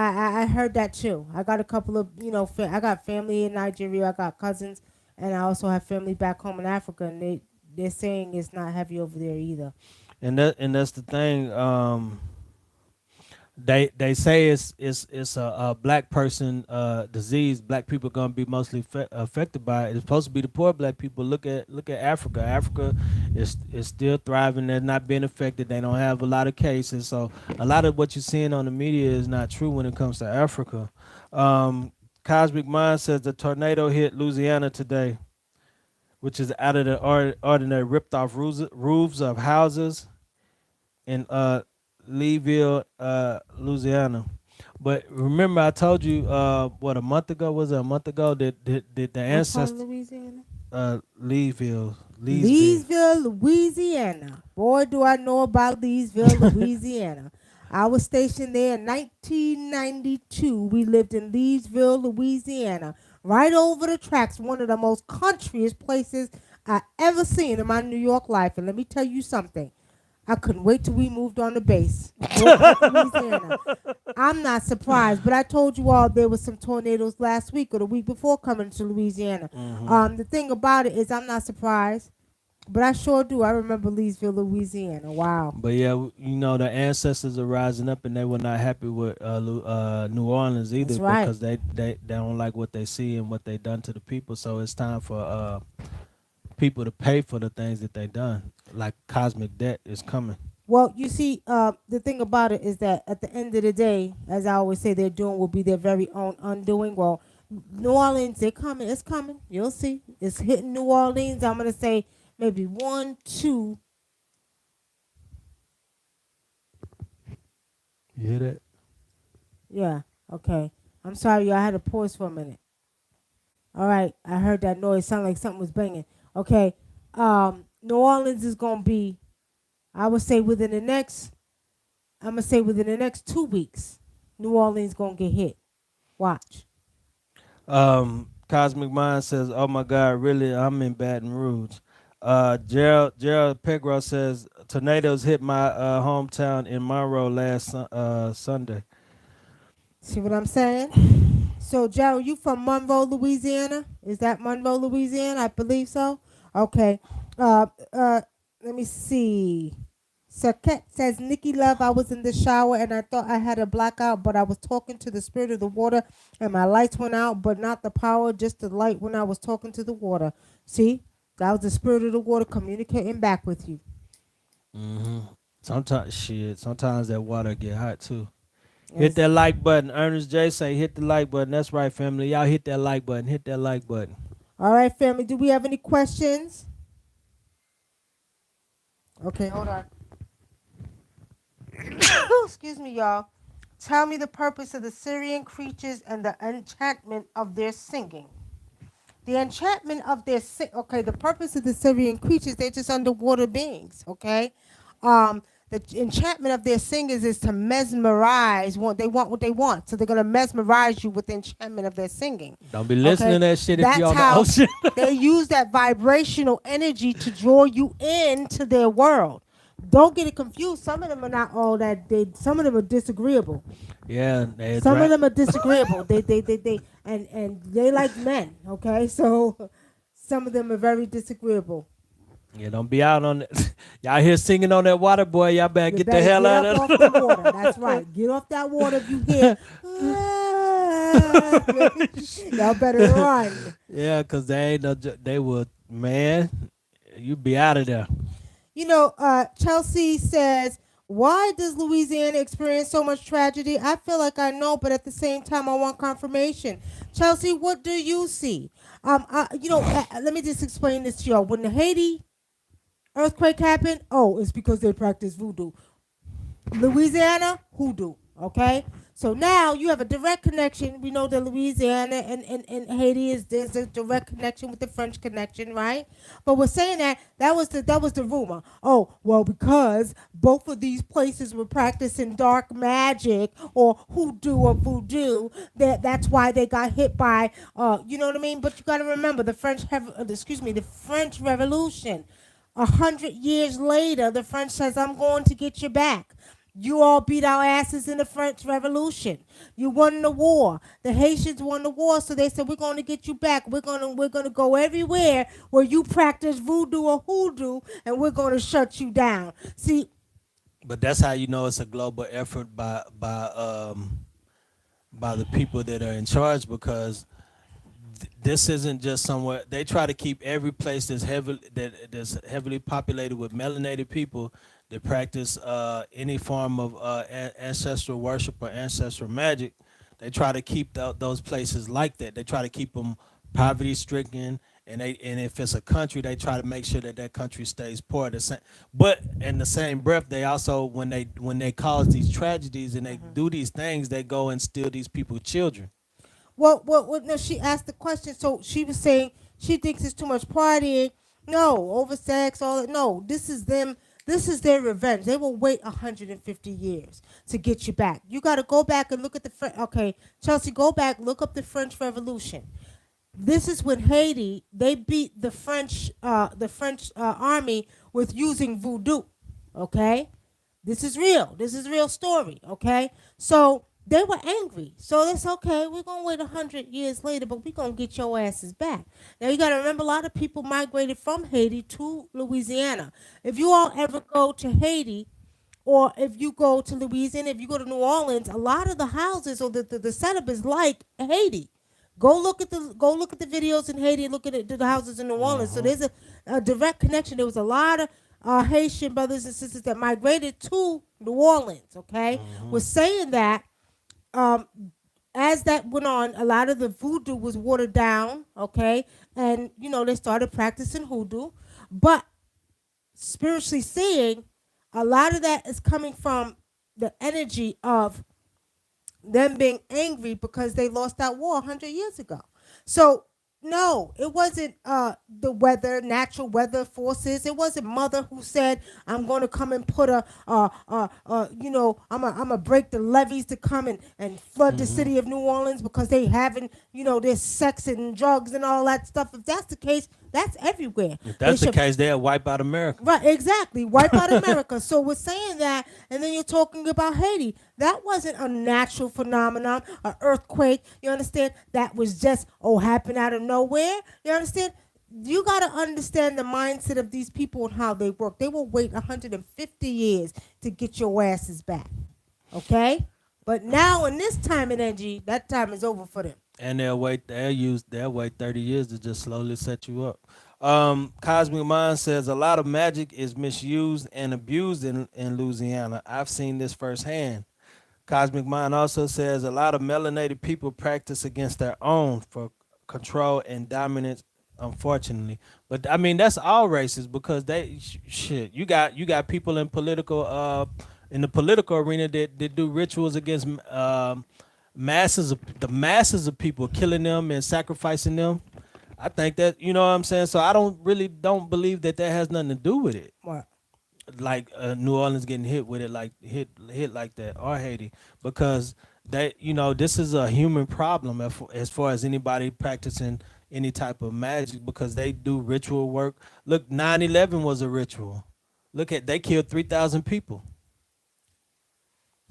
I heard that too. I got a couple of, I got family in Nigeria. I got cousins, and I also have family back home in Africa, and they're saying it's not heavy over there either. And that's the thing. They say it's a black person disease. Black people gonna be mostly affected by it. It's supposed to be the poor black people. Look at Africa. Africa is still thriving. They're not being affected. They don't have a lot of cases. So a lot of what you're seeing on the media is not true when it comes to Africa. Cosmic Mind says the tornado hit Louisiana today, which is out of the ordinary. Ripped off roofs of houses in Leeville, Louisiana. But remember, I told you what, a month ago, was it a month ago, that the What part of ancestors, Louisiana? Leesville. Leesville, Louisiana. Boy, do I know about Leesville, Louisiana. I was stationed there in 1992. We lived in Leesville, Louisiana, right over the tracks, one of the most countryest places I ever seen in my New York life. And let me tell you something. I couldn't wait till we moved on the base. Moved back to Louisiana. I'm not surprised, but I told you all there was some tornadoes last week or the week before coming to Louisiana. The thing about it is I'm not surprised, but I sure do. I remember Leesville, Louisiana. Wow. But yeah, the ancestors are rising up, and they were not happy with New Orleans either, That's right. because they don't like what they see and what they done to the people. So it's time for people to pay for the things that they done. Like, cosmic debt is coming. Well, you see, the thing about it is that at the end of the day, as I always say, their doing will be their very own undoing. Well, New Orleans, they're coming. It's coming. You'll see. It's hitting New Orleans. I'm going to say maybe 1, 2. You hear that? Yeah. Okay. I'm sorry, y'all. I had to pause for a minute. All right. I heard that noise. Sounded like something was banging. Okay. New Orleans is going to be, I would say within the next 2 weeks, New Orleans going to get hit. Watch. Cosmic Mind says, "Oh my God, really? I'm in Baton Rouge." Gerald Pegro says, "Tornadoes hit my hometown in Monroe last Sunday." See what I'm saying? So, Gerald, you from Monroe, Louisiana? Is that Monroe, Louisiana? I believe so. Okay. Let me see. Saket says, Nikki Love, I was in the shower and I thought I had a blackout, but I was talking to the spirit of the water and my lights went out, but not the power, just the light when I was talking to the water. See? That was the spirit of the water communicating back with you. Sometimes that water get hot too. Hit that like button. Ernest J say hit the like button. That's right, family. Y'all hit that like button. Hit that like button. All right, family. Do we have any questions? Okay, hold on. excuse me, y'all. Tell me the purpose of the Sirian creatures and the enchantment of their singing. The enchantment of their okay, the purpose of the Sirian creatures, they're just underwater beings, okay? The enchantment of their singers is to mesmerize what they want, so they're gonna mesmerize you with the enchantment of their singing. Don't be Okay, listening to that shit if you're that's on the how ocean. they use that vibrational energy to draw you into their world. Don't get it confused. Some of them are not all that. Some of them are disagreeable. Yeah, they Some of drag. them are disagreeable. And they like men. Okay, so some of them are very disagreeable. Yeah, don't be out on it. Y'all here singing on that water, boy. Y'all better You get the better hell get out up of off the water. That's right. Get off that water if you hear. Y'all better run. Yeah, cause they ain't no. They would, man. You be out of there. You know, Chelsea says, why does Louisiana experience so much tragedy? I feel like I know, but at the same time, I want confirmation. Chelsea, what do you see? Let me just explain this to y'all. When the Haiti earthquake happened, oh, it's because they practice voodoo. Louisiana, hoodoo. Okay? So now you have a direct connection. We know that Louisiana and Haiti there's a direct connection with the French connection, right? But we're saying that was the rumor. Oh, well, because both of these places were practicing dark magic or hoodoo or voodoo, that's why they got hit by you know what I mean? But you gotta remember the French Revolution. 100 years later, the French says, I'm going to get you back. You all beat our asses in the French Revolution. You won the war. The Haitians won the war, so they said, we're going to get you back. We're gonna go everywhere where you practice voodoo or hoodoo, and we're going to shut you down. See, But that's how you know it's a global effort by the people that are in charge, because this isn't just somewhere. They try to keep every place that's heavily populated with melanated people that practice any form of ancestral worship or ancestral magic. They try to keep those places like that. They try to keep them poverty stricken, and if it's a country, they try to make sure that that country stays poor. But in the same breath, they also, when they cause these tragedies and they do these things, they go and steal these people's children. no, she asked the question. So she was saying she thinks it's too much partying. No, oversex, all that. No, this is them. This is their revenge. They will wait 150 years to get you back. You got to go back and look at okay, Chelsea, go back, look up the French Revolution. This is when Haiti they beat the French army with using voodoo. Okay, this is real. This is real story. Okay, so they were angry. So that's okay. We're gonna wait 100 years later, but we're gonna get your asses back. Now you gotta remember, a lot of people migrated from Haiti to Louisiana. If you all ever go to Haiti, or if you go to Louisiana, if you go to New Orleans, a lot of the houses or the setup is like Haiti. Go look at the videos in Haiti and look at the houses in New Orleans. So there's a direct connection. There was a lot of Haitian brothers and sisters that migrated to New Orleans. Okay, we're saying that um, as that went on, a lot of the voodoo was watered down. Okay, and they started practicing hoodoo, but spiritually seeing, a lot of that is coming from the energy of them being angry because they lost that war 100 years ago. So no, it wasn't the natural weather forces. It wasn't mother who said, I'm going to come and put I'm going to break the levees to come and flood the city of New Orleans because they having, there's sex and drugs and all that stuff. If that's the case, that's everywhere. If that's the case, they'll wipe out America. Right, exactly. Wipe out America. So we're saying that, and then you're talking about Haiti. That wasn't a natural phenomenon, an earthquake. You understand? That was just, happened out of nowhere. You understand? You got to understand the mindset of these people and how they work. They will wait 150 years to get your asses back. Okay? But now, in this time and energy, that time is over for them. And they'll wait 30 years to just slowly set you up. Cosmic Mind says a lot of magic is misused and abused in Louisiana. I've seen this firsthand. Cosmic Mind also says a lot of melanated people practice against their own for control and dominance, unfortunately. But I mean, that's all races, because they shit. You got people in political in the political arena that do rituals against the masses of people, killing them and sacrificing them. I think that, you know what I'm saying. So I don't believe that that has nothing to do with it. What? Like New Orleans getting hit with it, like hit like that, or Haiti, because that, you know, this is a human problem as far as anybody practicing any type of magic, because they do ritual work. Look, 9/11 was a ritual. Look at, they killed 3,000 people.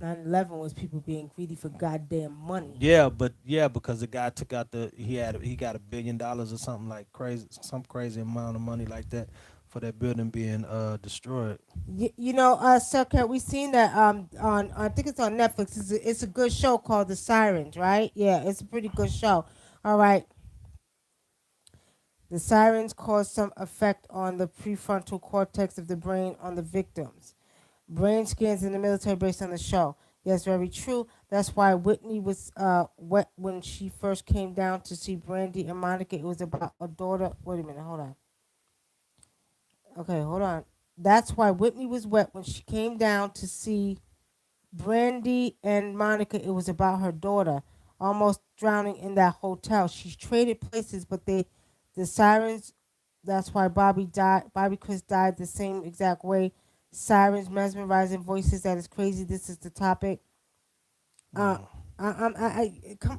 9/11 was people being greedy for goddamn money. Yeah, but yeah, because the guy took out he got $1 billion or something, like crazy, some crazy amount of money like that for that building being destroyed. You know, Sir Cat, we seen that on I think it's on Netflix. It's a good show called The Sirens, right? Yeah, it's a pretty good show. All right. The sirens cause some effect on the prefrontal cortex of the brain on the victims. Brain scans in the military based on the show. Yes, very true. That's why Whitney was wet when she first came down to see Brandy and Monica. It was about a daughter. Wait a minute, hold on. Okay, hold on. That's why Whitney was wet when she came down to see Brandy and Monica. It was about her daughter almost drowning in that hotel. She traded places, but the sirens. That's why Bobby died. Bobby Chris died the same exact way. Sirens, mesmerizing voices. That is crazy. This is the topic. Uh,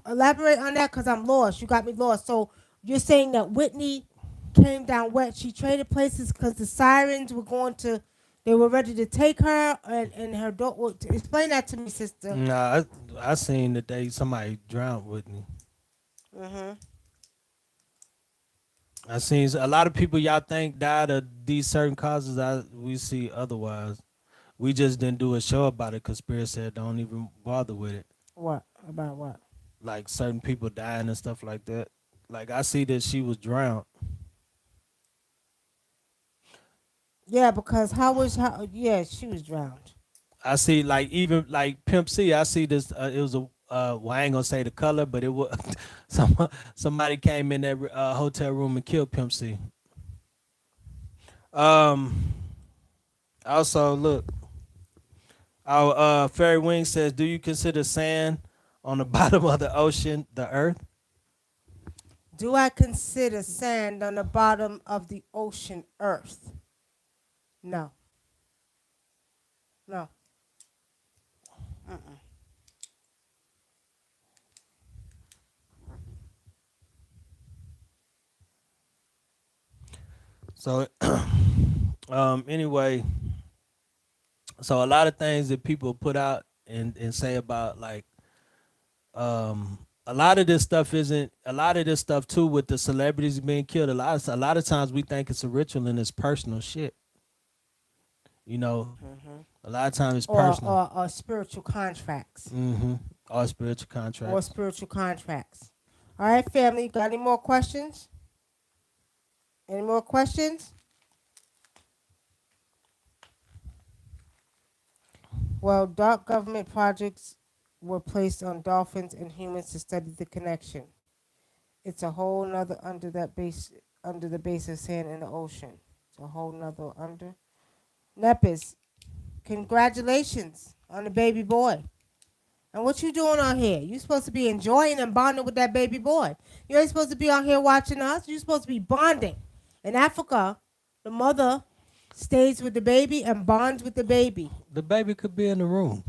elaborate on that because I'm lost. You got me lost. So you're saying that Whitney came down wet. She traded places because the sirens were going to. They were ready to take her and her daughter. Explain that to me, sister. Nah, I seen that somebody drowned with me. Mhm. I seen a lot of people y'all think died of these certain causes. We see otherwise. We just didn't do a show about it because Spirit said don't even bother with it. What about what? Like certain people dying and stuff like that. Like I see that she was drowned. Yeah, because how? Yeah, she was drowned. I see, like, even like Pimp C. I see this. It was a. Well, I ain't gonna say the color, but it was somebody came in that hotel room and killed Pimp C. Um. Also, look, our Fairy Wing says, "Do you consider sand on the bottom of the ocean the Earth?" Do I consider sand on the bottom of the ocean Earth? No. No. Uh-uh. So, anyway, so a lot of things that people put out and say about, like, a lot of this stuff isn't a lot of this stuff too with the celebrities being killed. A lot of times we think it's a ritual and it's personal shit. You know, a lot of times it's personal. Or spiritual contracts. Mm-hmm. Or spiritual Or contracts. spiritual contracts. All right, family. Got any more questions? Any more questions? Well, dark government projects were placed on dolphins and humans to study the connection. It's a whole nother under the base of sand in the ocean. It's a whole nother under. Nepis, congratulations on the baby boy. And what you doing on here? You supposed to be enjoying and bonding with that baby boy. You ain't supposed to be on here watching us. You supposed to be bonding. In Africa, the mother stays with the baby and bonds with the baby. The baby could be in the room.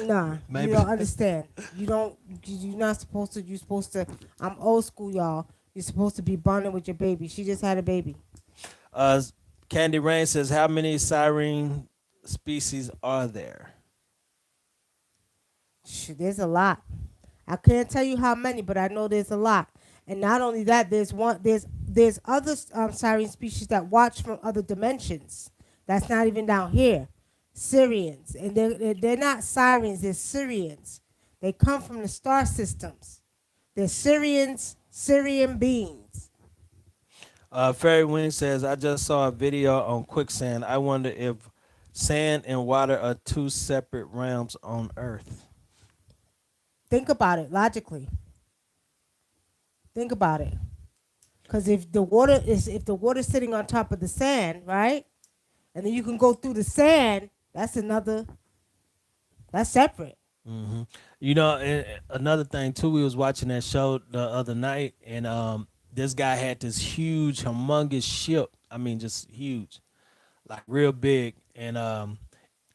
Nah, Maybe. you don't understand. You don't. You're not supposed to. You're supposed to. I'm old school, y'all. You're supposed to be bonding with your baby. She just had a baby. Uh, Candy Rain says, "How many siren species are there?" There's a lot. I can't tell you how many, but I know there's a lot. And not only that, there's other siren species that watch from other dimensions. That's not even down here. Sirians, and they're not sirens. They're Sirians. They come from the star systems. They're Sirians, Sirian beings. Fairy Wing says, "I just saw a video on quicksand. I wonder if sand and water are two separate realms on Earth." Think about it logically. Think about it. Because if the water's sitting on top of the sand, right, and then you can go through the sand That's another. That's separate. hmm You know, another thing too, we was watching that show the other night, and this guy had this huge, humongous ship. I mean, just huge, like real big, and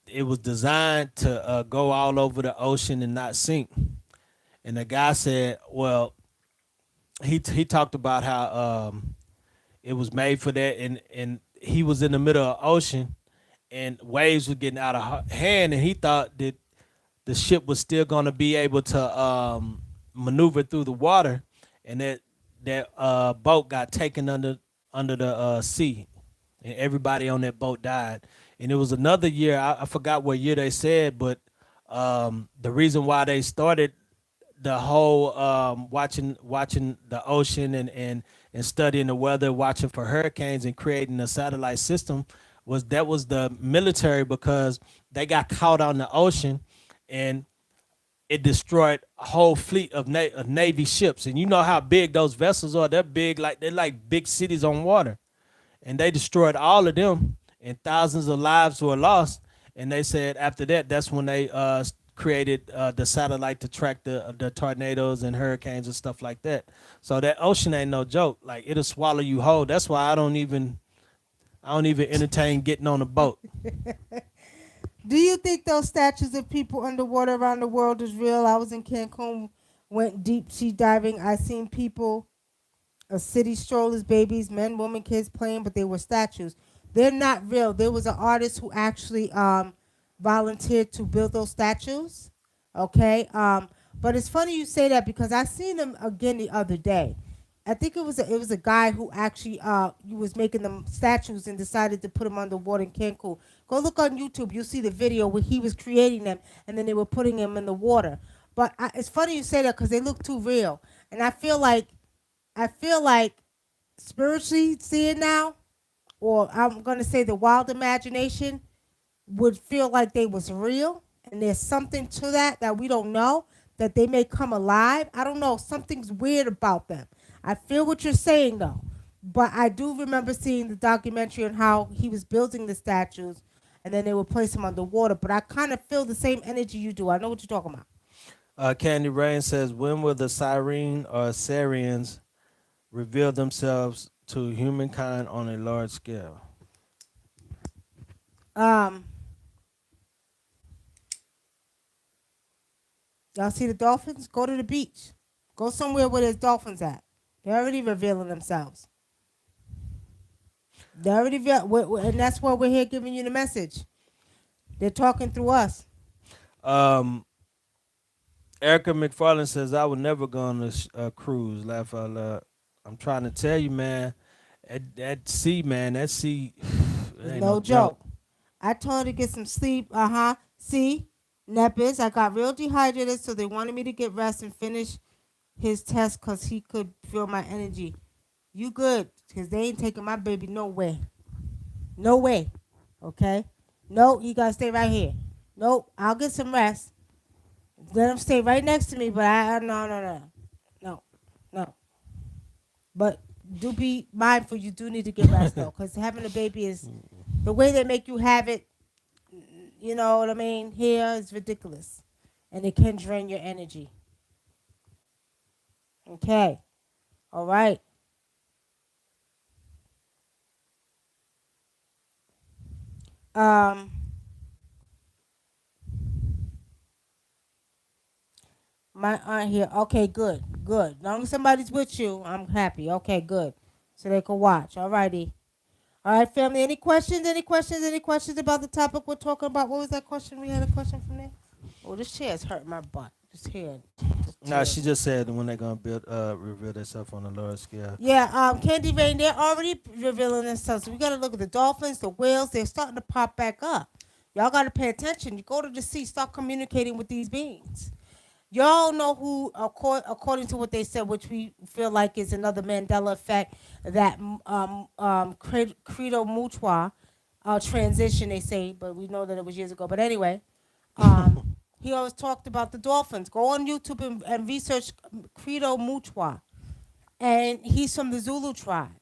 it was designed to go all over the ocean and not sink. And the guy said, well, he talked about how it was made for that, and he was in the middle of the ocean, and waves were getting out of hand, and he thought that the ship was still going to be able to maneuver through the water, and that boat got taken under the sea, and everybody on that boat died. And it was another year. I forgot what year they said, but the reason why they started the whole watching the ocean and studying the weather, watching for hurricanes and creating a satellite system was the military, because they got caught on the ocean, and it destroyed a whole fleet of navy ships. And you know how big those vessels are. They're like big cities on water, and they destroyed all of them, and thousands of lives were lost. And they said after that, that's when they created the satellite to track the tornadoes and hurricanes and stuff like that. So that ocean ain't no joke. Like, it'll swallow you whole. That's why I don't even entertain getting on a boat. Do you think those statues of people underwater around the world is real? I was in Cancun, went deep sea diving. I seen people, city strollers, babies, men, women, kids playing, but they were statues. They're not real. There was an artist who actually volunteered to build those statues. Okay, but it's funny you say that because I seen them again the other day. I think it was a guy who actually he was making them statues and decided to put them underwater in Cancun. Go look on YouTube. You'll see the video where he was creating them and then they were putting them in the water. But it's funny you say that because they look too real, and I feel like spiritually seeing now, or I'm gonna say the wild imagination would feel like they was real, and there's something to that we don't know, that they may come alive. I don't know, something's weird about them. I feel what you're saying though, but I do remember seeing the documentary on how he was building the statues, and then they would place them underwater. But I kind of feel the same energy you do. I know what you're talking about. Candy Rain says, when will the siren or Sirians reveal themselves to humankind on a large scale? Um, y'all see the dolphins? Go to the beach. Go somewhere where there's dolphins at. They're already revealing themselves. They're already and that's why we're here giving you the message. They're talking through us. Um, Erica McFarland says, I would never go on a cruise. Laugh out loud. I'm trying to tell you, man. That sea, man. That sea, it ain't no No joke. joke. I told her to get some sleep. See, Nepis, I got real dehydrated, so they wanted me to get rest and finish his test because he could feel my energy. You good? Because they ain't taking my baby nowhere. No way. Okay? No, you got to stay right here. Nope, I'll get some rest. Let him stay right next to me, but no, no. But do be mindful. You do need to get rest though, because having a baby is the way they make you have it. You know what I mean? Here is ridiculous, and it can drain your energy. Okay, all right. Um, my aunt here. Okay, good, good. As long as somebody's with you, I'm happy. Okay, good. So they can watch. All righty. All right, family. Any questions? Any questions? Any questions about the topic we're talking about? What was that question? We had a question from there. Oh, this chair's hurting my butt. This chair. This Nah, chair. she just said when they're gonna reveal themselves on a large scale. Yeah, Candy Rain, they're already revealing themselves. So we got to look at the dolphins, the whales. They're starting to pop back up. Y'all got to pay attention. You go to the sea, start communicating with these beings. Y'all know who, according to what they said, which we feel like is another Mandela effect, that Credo Mutua transition, they say, but we know that it was years ago. But anyway, um, he always talked about the dolphins. Go on YouTube and research Credo Mutua. And he's from the Zulu tribe.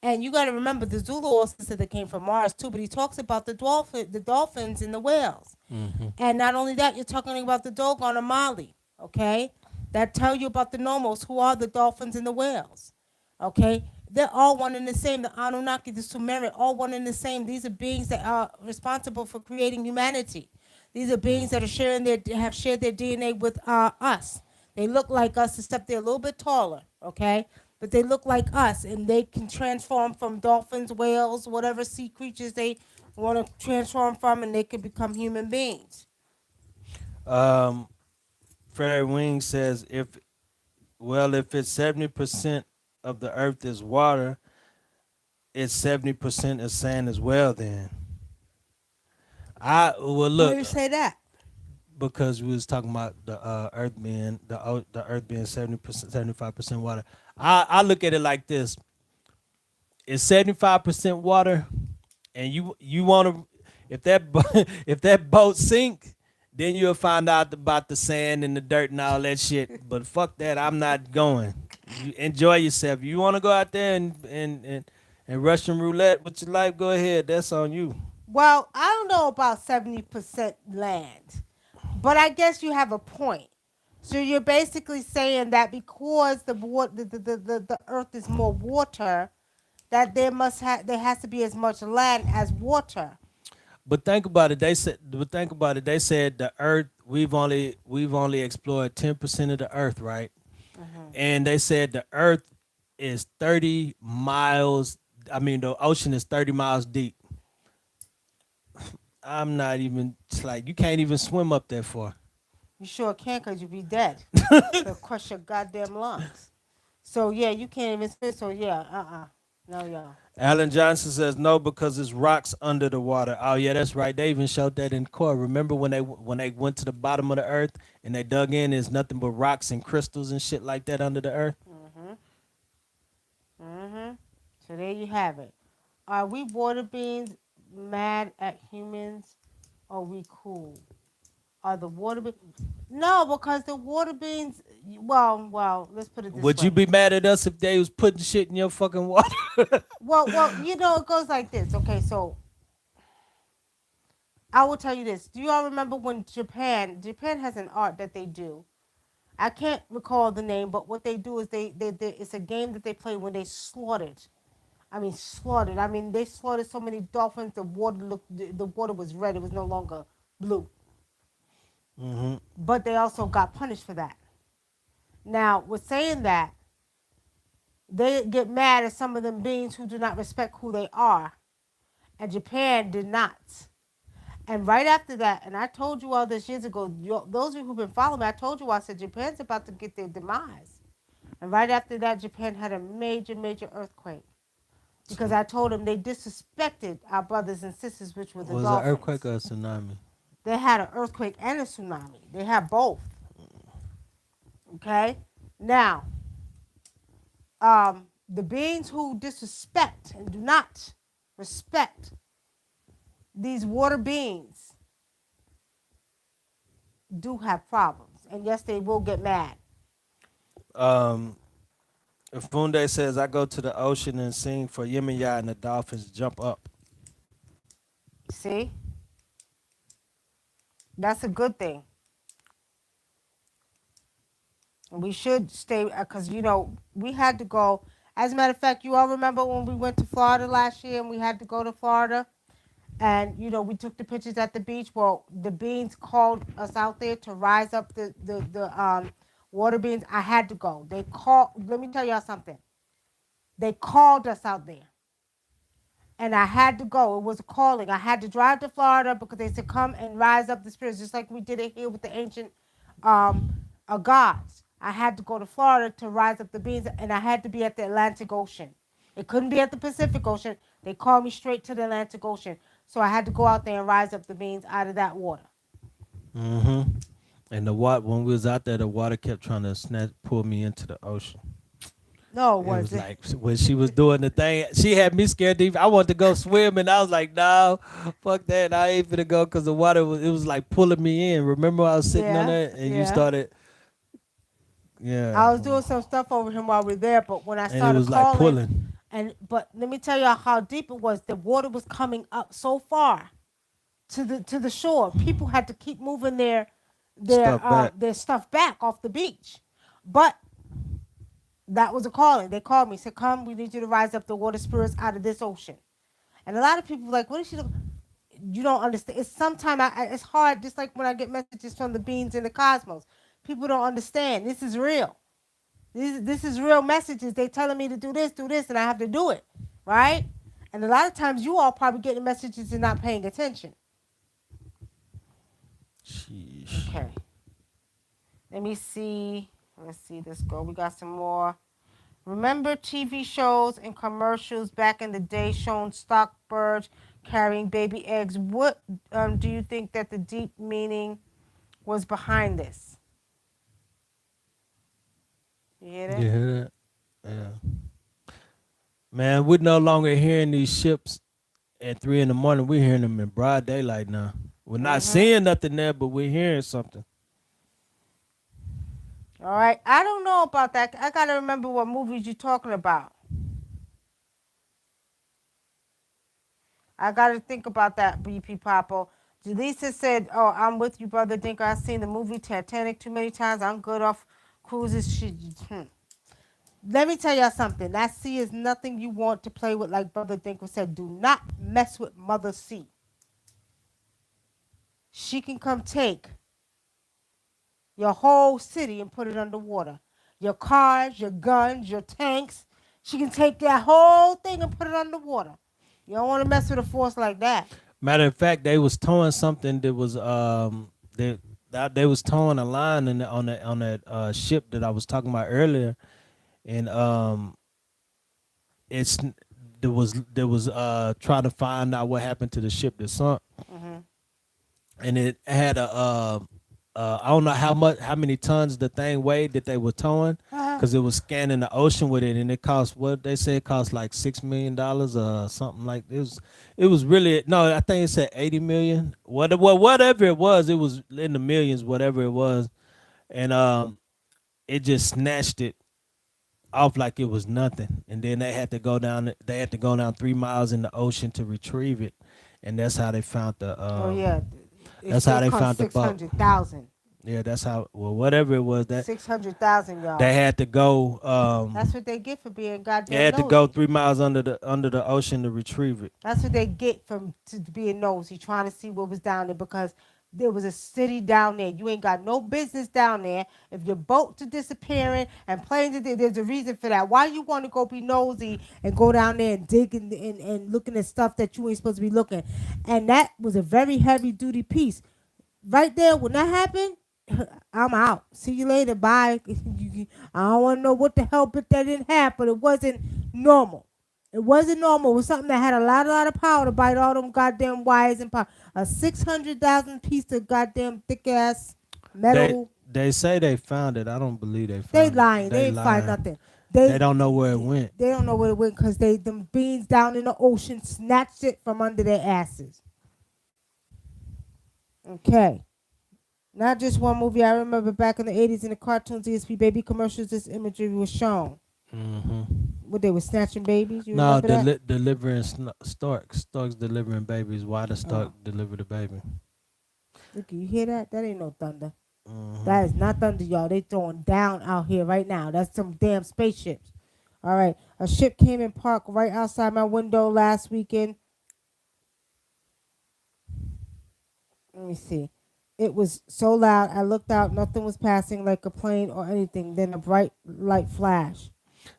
And you got to remember, the Zulu also said they came from Mars too, but he talks about the dolphins and the whales. Mm-hmm. And not only that, you're talking about the Dogon and Mali, okay? That tell you about the Nomos, who are the dolphins and the whales, okay? They're all one and the same. The Anunnaki, the Sumerian, all one and the same. These are beings that are responsible for creating humanity. These are beings that are have shared their DNA with us. They look like us, except they're a little bit taller, okay? But they look like us, and they can transform from dolphins, whales, whatever sea creatures they want to transform from, and they can become human beings. Um, Fairy Wing says if it's 70% of the Earth is water, it's 70% is sand as well. Then I well Why do look you say that? because we was talking about the Earth being the Earth being 70%, 75% water. I look at it like this: it's 75% water, and you want to if that if that boat sink, then you'll find out about the sand and the dirt and all that shit. But fuck that, I'm not going. You enjoy yourself. You want to go out there and Russian roulette with your life? Go ahead. That's on you. Well, I don't know about 70% land, but I guess you have a point. So you're basically saying that because the earth is more water, that there has to be as much land as water. But think about it. Think about it. They said the Earth. We've only explored 10% of the Earth, right? And they said the Earth is 30 miles. I mean, the ocean is 30 miles deep. I'm not even. It's like you can't even swim up that far. You sure can, because you'll be dead. They'll crush your goddamn lungs. So, yeah, you can't even swim. So, yeah, no, y'all. Alan Johnson says no because it's rocks under the water. Oh yeah, that's right. They even showed that in court. Remember when they went to the bottom of the earth and they dug in? There's nothing but rocks and crystals and shit like that under the earth. So, there you have it. Are we water beings mad at humans? Or are we cool? Are the water beings? No, because the water beings, let's put it this Would you way. be mad at us if they was putting shit in your fucking water? It goes like this. Okay, so I will tell you this. Do you all remember when Japan has an art that they do? I can't recall the name, but what they do is they it's a game that they play when they slaughtered. I mean, slaughtered. I mean, they slaughtered so many dolphins. The water was red. It was no longer blue. Mm-hmm. But they also got punished for that. Now, with saying that, they get mad at some of them beings who do not respect who they are, and Japan did not. And right after that, and I told you all this years ago, those of you who've been following me, I told you I said Japan's about to get their demise. And right after that, Japan had a major, major earthquake. Because I told them they disrespected our brothers and sisters, which were the Was it an dolphins. earthquake or a tsunami? They had an earthquake and a tsunami. They had both. Okay? Now, the beings who disrespect and do not respect these water beings do have problems. And yes, they will get mad. Um, Funde says I go to the ocean and sing for Yemaya and the dolphins jump up. See? That's a good thing. And we should stay, because, we had to go. As a matter of fact, you all remember when we went to Florida last year and we had to go to Florida? And, we took the pictures at the beach. Well, the beans called us out there to rise up the water beans. I had to go. Let me tell y'all something. They called us out there. And I had to go. It was a calling. I had to drive to Florida because they said, come and rise up the spirits, just like we did it here with the ancient gods. I had to go to Florida to rise up the beings, and I had to be at the Atlantic Ocean. It couldn't be at the Pacific Ocean. They called me straight to the Atlantic Ocean. So I had to go out there and rise up the beings out of that water. Mm-hmm. And the water, when we was out there, the water kept trying to pull me into the ocean. No, It was it? like when she was doing the thing, she had me scared. I wanted to go swim, and I was like, "No, fuck that! I ain't finna go," because the water was like pulling me in. Remember, I was sitting on Yeah, that, and you yeah. started, yeah, I was doing some stuff over him while we were there, but when I and it started was like calling, pulling. But let me tell y'all how deep it was. The water was coming up so far to the shore. People had to keep moving Stuff back. their stuff back off the beach. But that was a calling. They called me, said, "Come, we need you to rise up the water spirits out of this ocean." And a lot of people were like, "What is she doing?" You don't understand. It's sometimes it's hard. Just like when I get messages from the beings in the cosmos, people don't understand. This is real. This is real messages. They telling me to do this, and I have to do it, right? And a lot of times, you all probably getting messages and not paying attention. Sheesh. Okay. Let me see. Let's see this go. We got some more. Remember TV shows and commercials back in the day showing stock birds carrying baby eggs? What do you think that the deep meaning was behind this? You hear that? You hear that? Yeah. Man, we're no longer hearing these ships at 3 in the morning. We're hearing them in broad daylight now. We're not seeing nothing there, but we're hearing something. All right. I don't know about that. I got to remember what movies you're talking about. I got to think about that, BP Popo. Jaleesa said, "Oh, I'm with you, brother Dinker. I've seen the movie Titanic too many times. I'm good off cruises." Let me tell y'all something. That sea is nothing you want to play with, like Brother Dinker said. Do not mess with Mother Sea. She can come take your whole city and put it underwater. Your cars, your guns, your tanks. She can take that whole thing and put it underwater. You don't want to mess with a force like that. Matter of fact, they was towing something that was they was towing a line on that ship that I was talking about earlier, and it's there was trying to find out what happened to the ship that sunk, and it had I don't know how many tons the thing weighed that they were towing, because it was scanning the ocean with it, and it cost, what they said, it cost like $6 million or something like this. It was really, no, I think it said 80 million. Whatever it was in the millions, whatever it was, and it just snatched it off like it was nothing, and then they had to go down. They had to go down 3 miles in the ocean to retrieve it, and that's how they found the. Oh yeah, That's how they found the boat. 600,000. Yeah, that's how. Well, whatever it was, that 600,000, y'all. they had to go. That's what they get for being goddamn They had to nosy. go 3 miles under the ocean to retrieve it. That's what they get from to being nosy, trying to see what was down there, because there was a city down there. You ain't got no business down there. If your boats are disappearing and planes are there, there's a reason for that. Why you want to go be nosy and go down there and dig and looking at stuff that you ain't supposed to be looking? And that was a very heavy duty piece. Right there, when that happened, I'm out. See you later. Bye. I don't want to know what the hell bit that didn't have, but it wasn't normal. It wasn't normal. It was something that had a lot of power to bite all them goddamn wires and power. A 600,000 piece of goddamn thick ass metal. They say they found it. I don't believe they found They it. lying. They ain't find nothing. They don't know where it went. They don't know where it went because them beings down in the ocean snatched it from under their asses. Okay. Not just one movie. I remember back in the 80s in the cartoons, ESP baby commercials, this imagery was shown. What, they were snatching babies? You No, remember that? delivering storks. Storks delivering babies. Why the stork deliver the baby? Look, you hear that? That ain't no thunder. That is not thunder, y'all. They throwing down out here right now. That's some damn spaceships. All right. A ship came and parked right outside my window last weekend. Let me see. It was so loud. I looked out. Nothing was passing like a plane or anything. Then a bright light flash.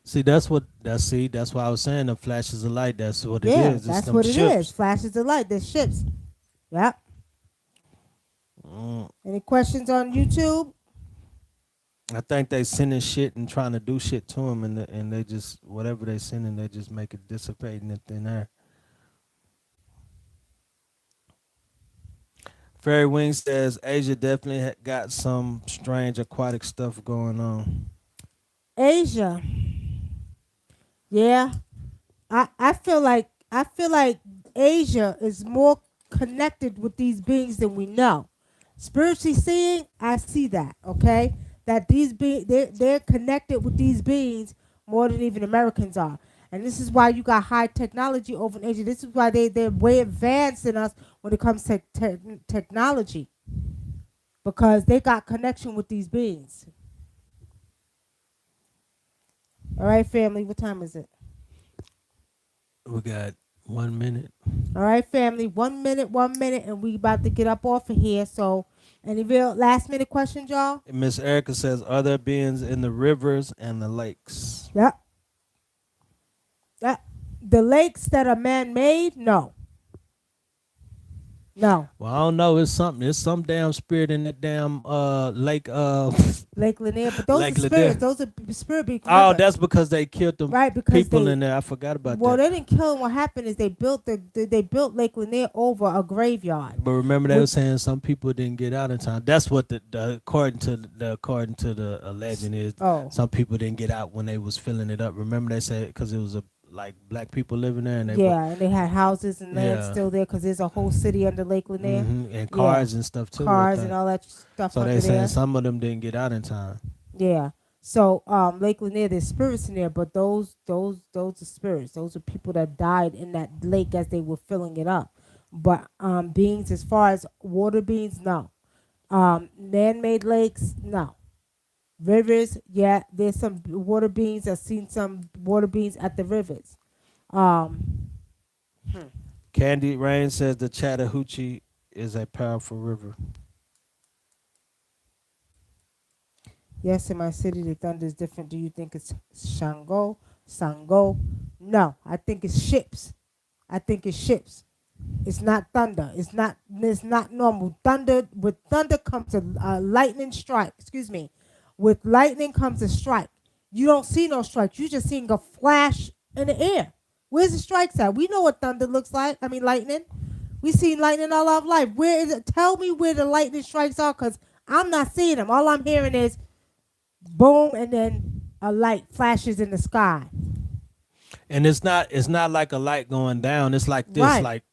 See, that's why I was saying the flashes of light. That's what it is. It's That's them what it ships. is. Flashes of light. There's ships. Yep. Any questions on YouTube? I think they sending shit and trying to do shit to them, and they just, whatever they sending, they just make it dissipate in the thin air. Fairy Wing says Asia definitely got some strange aquatic stuff going on. Asia. Yeah. I feel like Asia is more connected with these beings than we know. Spiritually seeing, I see that, okay? That they're connected with these beings more than even Americans are. And this is why you got high technology over in Asia. This is why they're way advanced in us when it comes to technology, because they got connection with these beings. All right, family, what time is it? We got 1 minute. All right, family, 1 minute, and we about to get up off of here. So, any real last minute questions, y'all? Miss Erica says, are there beings in the rivers and the lakes? Yep. The lakes that are man-made, no. No. Well, I don't know. It's something. It's some damn spirit in that damn lake. Lake Lanier, but those Lake are Lanier. spirits. Those are spirit beings. Oh, that's because they killed the right, because people they, in there. I forgot about well, that. they didn't kill them. What happened is they built they built Lake Lanier over a graveyard. But remember, they were saying some people didn't get out in time. That's what the according to the legend is. Oh. Some people didn't get out when they was filling it up. Remember, they said because it was like black people living there, and they and they had houses and land still there because there's a whole city under Lake Lanier. And cars and stuff too. Cars and all that stuff. So under they saying there. some of them didn't get out in time. Yeah. So Lake Lanier, there's spirits in there, but those are spirits. Those are people that died in that lake as they were filling it up. But beings, as far as water beings, no. Man-made lakes, no. Rivers, yeah, there's some water beings. I've seen some water beings at the rivers. Candy Rain says the Chattahoochee is a powerful river. Yes, in my city, the thunder is different. Do you think it's Shango? Sango? No, I think it's ships. It's not thunder. It's not normal. With thunder comes a lightning strike. Excuse me. With lightning comes a strike. You don't see no strike. You just seeing a flash in the air. Where's the strikes at? We know what thunder looks like. I mean, lightning. We seen lightning all our life. Where is it? Tell me where the lightning strikes are, because I'm not seeing them. All I'm hearing is boom, and then a light flashes in the sky. And it's not like a light going down. It's like this, Right.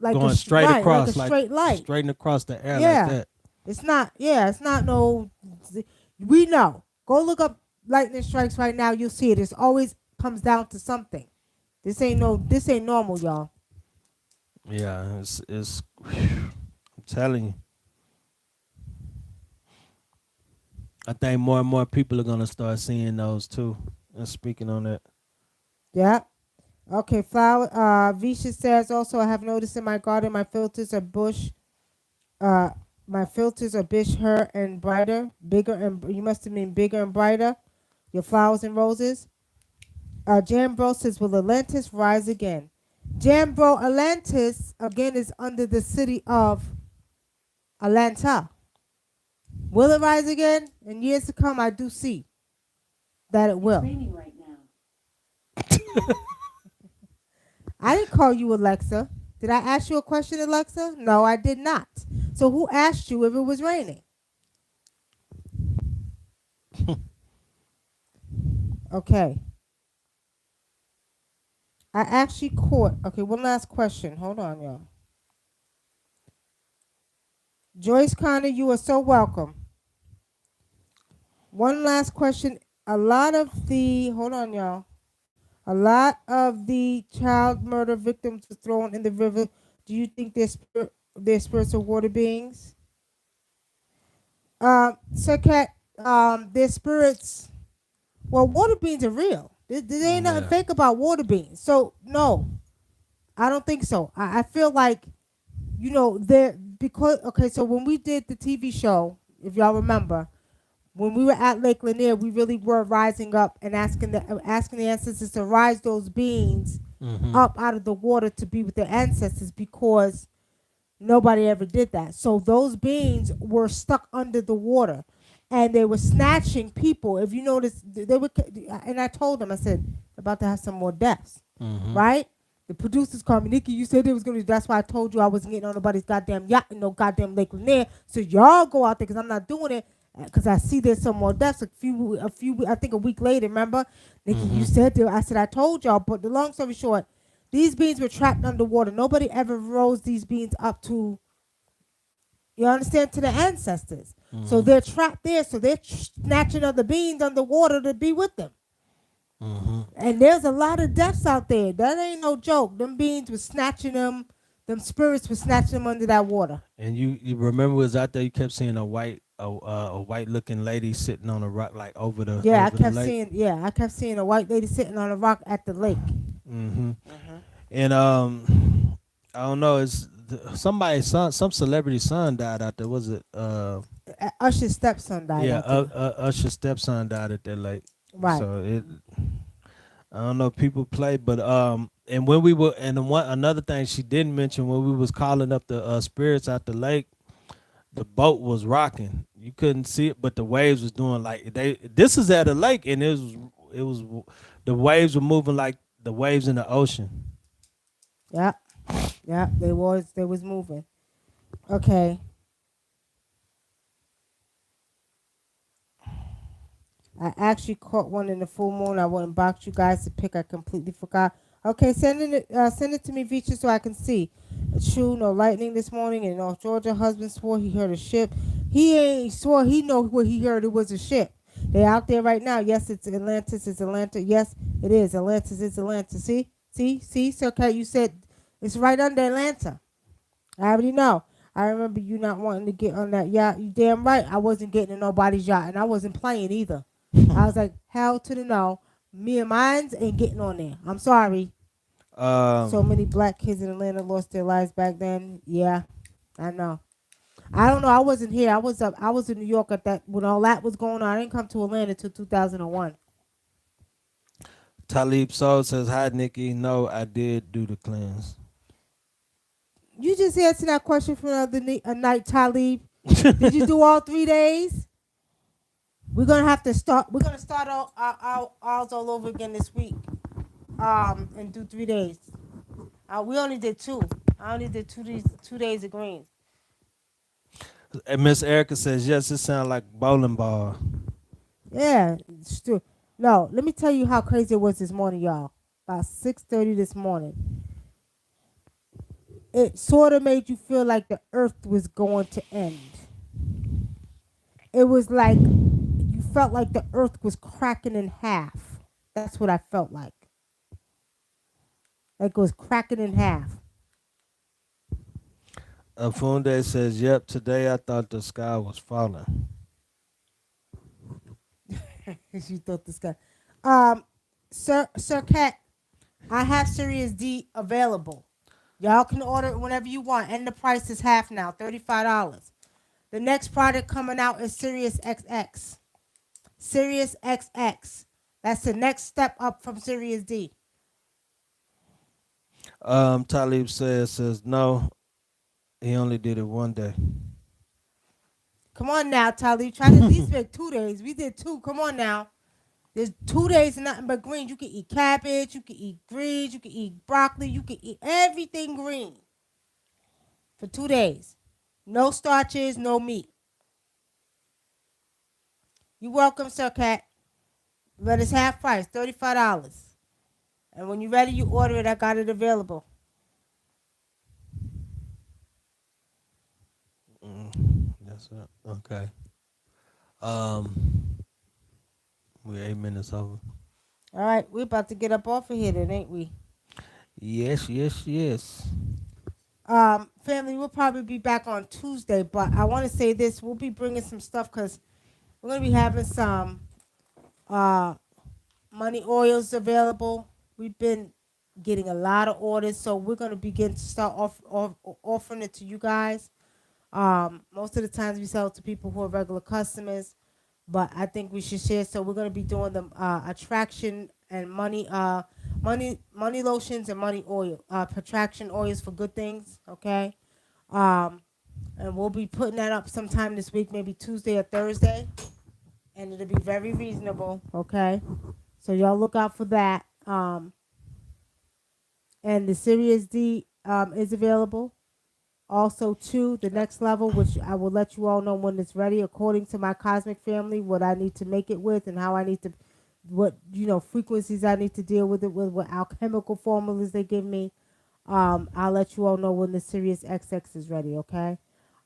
like going straight across, like a straight light. straight across the air Yeah. like that. It's not no. We know. Go look up lightning strikes right now. You'll see it. It always comes down to something. This ain't normal, y'all. Yeah, it's I'm telling you. I think more and more people are gonna start seeing those too. And speaking on that. Yeah. Okay, flower. Visha says also, I have noticed in my garden my filters are bush. My filters are bush, her, and brighter, bigger, and you must have been bigger and brighter. Your flowers and roses. Jambro says, will Atlantis rise again? Jambro, Atlantis again is under the city of Atlanta. Will it rise again? In years to come, I do see that it will. It's raining right now. I didn't call you Alexa. Did I ask you a question, Alexa? No, I did not. So who asked you if it was raining? Okay. I actually caught. Okay, one last question. Hold on, y'all. Joyce Connor, you are so welcome. One last question. Hold on, y'all. A lot of the child murder victims were thrown in the river. Do you think they're spirits or water beings? Sir Cat, their spirits. Well, water beings are real. There ain't nothing fake about water beings. So no, I don't think so. I feel like, they're because okay. So when we did the TV show, if y'all remember, when we were at Lake Lanier, we really were rising up and asking the ancestors to rise those beings up out of the water to be with their ancestors, because nobody ever did that. So those beings were stuck under the water, and they were snatching people. If you notice, they were, and I told them, I said, about to have some more deaths, right? The producers called me, Nikki, you said it was going to, that's why I told you I wasn't getting on nobody's goddamn yacht in no goddamn Lake Lanier. So y'all go out there, because I'm not doing it, because I see there's some more deaths. I think a week later, remember? Nikki, you said that. I said, I told y'all, but the long story short, these beings were trapped underwater. Nobody ever rose these beings up to, you understand, to the ancestors. So they're trapped there, so they're snatching other beings underwater to be with them. And there's a lot of deaths out there. That ain't no joke. Them beings was snatching them. Them spirits was snatching them under that water. And you remember was out there? You kept seeing a white looking lady sitting on a rock like over the Yeah, lake. I kept seeing a white lady sitting on a rock at the lake. Mm-hmm. And I don't know. It's somebody's son, some celebrity son died out there. Was it? Usher's stepson died Yeah, out there. Usher's stepson died at that lake. Right. So it, I don't know. People play, but and when we were, and the one another thing she didn't mention when we was calling up the spirits out the lake, the boat was rocking. You couldn't see it, but the waves was doing like they. This is at a lake, and it was the waves were moving like the waves in the ocean. Yep. Yep. They was moving. Okay. I actually caught one in the full moon. I wouldn't box you guys to pick. I completely forgot. Okay, send it to me, Vicha, so I can see. It's true, no lightning this morning in North Georgia. Husband swore he heard a ship. He ain't swore he know what he heard. It was a ship. They out there right now. Yes, it's Atlantis. It's Atlanta. Yes, it is. Atlantis. It's Atlanta. See, Sir Cat, you said it's right under Atlanta. I already know. I remember you not wanting to get on that yacht. You damn right. I wasn't getting in nobody's yacht, and I wasn't playing either. I was like, hell to the no. Me and mines ain't getting on there. I'm sorry. So many black kids in Atlanta lost their lives back then. Yeah, I know. I don't know. I wasn't here. I was up. I was in New York at that when all that was going on. I didn't come to Atlanta until 2001. Talib Soul says, "Hi, Nikki. No, I did do the cleanse." You just answered that question for another night, Talib. Did you do all 3 days? We're gonna have to start. We're gonna start ours all over again this week. And do 3 days. We only did 2. I only did 2 days of greens. And Miss Erica says, "Yes, it sounds like bowling ball." Yeah, it's true. No, let me tell you how crazy it was this morning, y'all. About 6:30 this morning. It sort of made you feel like the earth was going to end. It was like you felt like the earth was cracking in half. That's what I felt like. Like it was cracking in half. Funde says, "Yep, today I thought the sky was falling." You thought this guy. Sir Cat, I have Sirius D available. Y'all can order it whenever you want, and the price is half now, $35. The next product coming out is Sirius XX. Sirius XX. That's the next step up from Sirius D. Talib says no, he only did it one day. Come on now, Talib. Try to at least make 2 days. We did 2. Come on now. There's 2 days of nothing but greens. You can eat cabbage. You can eat greens. You can eat broccoli. You can eat everything green for 2 days. No starches, no meat. You're welcome, Sir Cat. But it's half price, $35. And when you're ready, you order it. I got it available. That's it. Okay. Um, we're 8 minutes over. All right, we're about to get up off of here then, ain't we? Yes. Family, we'll probably be back on Tuesday, but I want to say this. We'll be bringing some stuff because we're going to be having some money oils available. We've been getting a lot of orders, so we're going to begin to start offering it to you guys. Most of the times we sell it to people who are regular customers, but I think we should share. So we're going to be doing the attraction and money lotions and money oil, protraction oils for good things. Okay, and we'll be putting that up sometime this week, maybe Tuesday or Thursday, and it'll be very reasonable. Okay, so y'all look out for that. And the Sirius D is available. Also, too, the next level, which I will let you all know when it's ready, according to my cosmic family, what I need to make it with and how I need to, what, frequencies I need to deal with it with, what alchemical formulas they give me. I'll let you all know when the Sirius XX is ready, okay?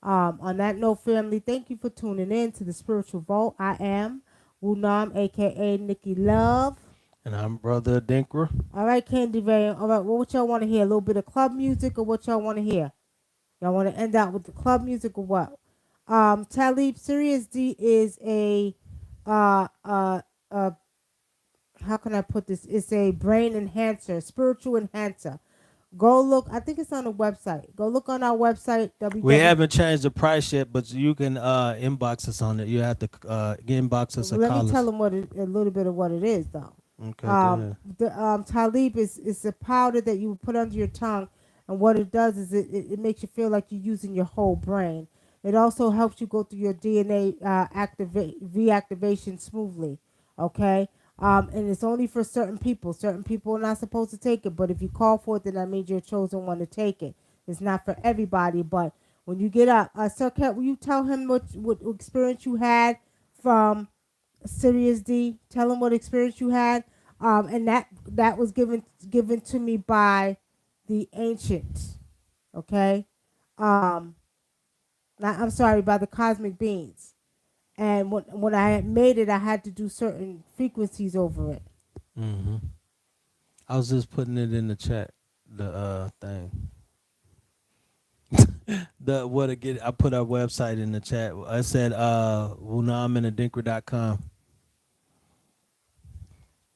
On that note, family, thank you for tuning in to the Spiritual Vault. I am Woonam, a.k.a. Nikki Love. And I'm Brother Dinkra. All right, Candy Ray. All right, what y'all want to hear? A little bit of club music or what y'all want to hear? Y'all want to end out with the club music or what? Talib Sirius D is a uh uh uh how can I put this? It's a brain enhancer, spiritual enhancer. Go look. I think it's on the website. Go look on our website. We www. haven't changed the price yet, but you can inbox us on it. You have to inbox us or Let me call tell us. them a little bit of what it is, though. Okay, go ahead. The Talib is a powder that you put under your tongue, and what it does is it makes you feel like you're using your whole brain. It also helps you go through your DNA reactivation smoothly. Okay. And it's only for certain people. Certain people are not supposed to take it, but if you call for it, then that means you're chosen one to take it. It's not for everybody, but when you get up, Sir Cat, will you tell him what experience you had from Sirius D? Tell him what experience you had, and that was given to me by the ancients. Okay, I'm sorry, by the cosmic beings. And when I had made it, I had to do certain frequencies over it. Hmm. I was just putting it in the chat. The thing. The what again? I put our website in the chat. I said wunaminadinkra.com.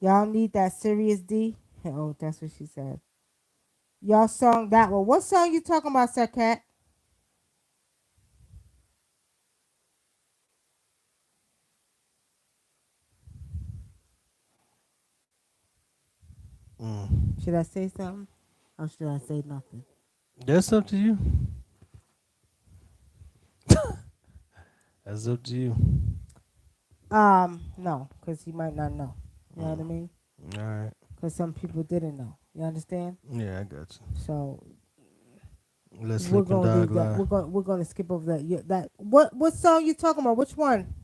Y'all need that Sirius D. Oh, that's what she said. Y'all song that one. What song you talking about, Sir Cat? Mm. Should I say something? Or should I say nothing? That's up to you. That's up to you. No, because he might not know. You know what I mean? All right. Because some people didn't know. You understand? Yeah, I got you. So Let's we're sleep and gonna dog leave that. lie. We're gonna skip over that. That what song you talking about? Which one?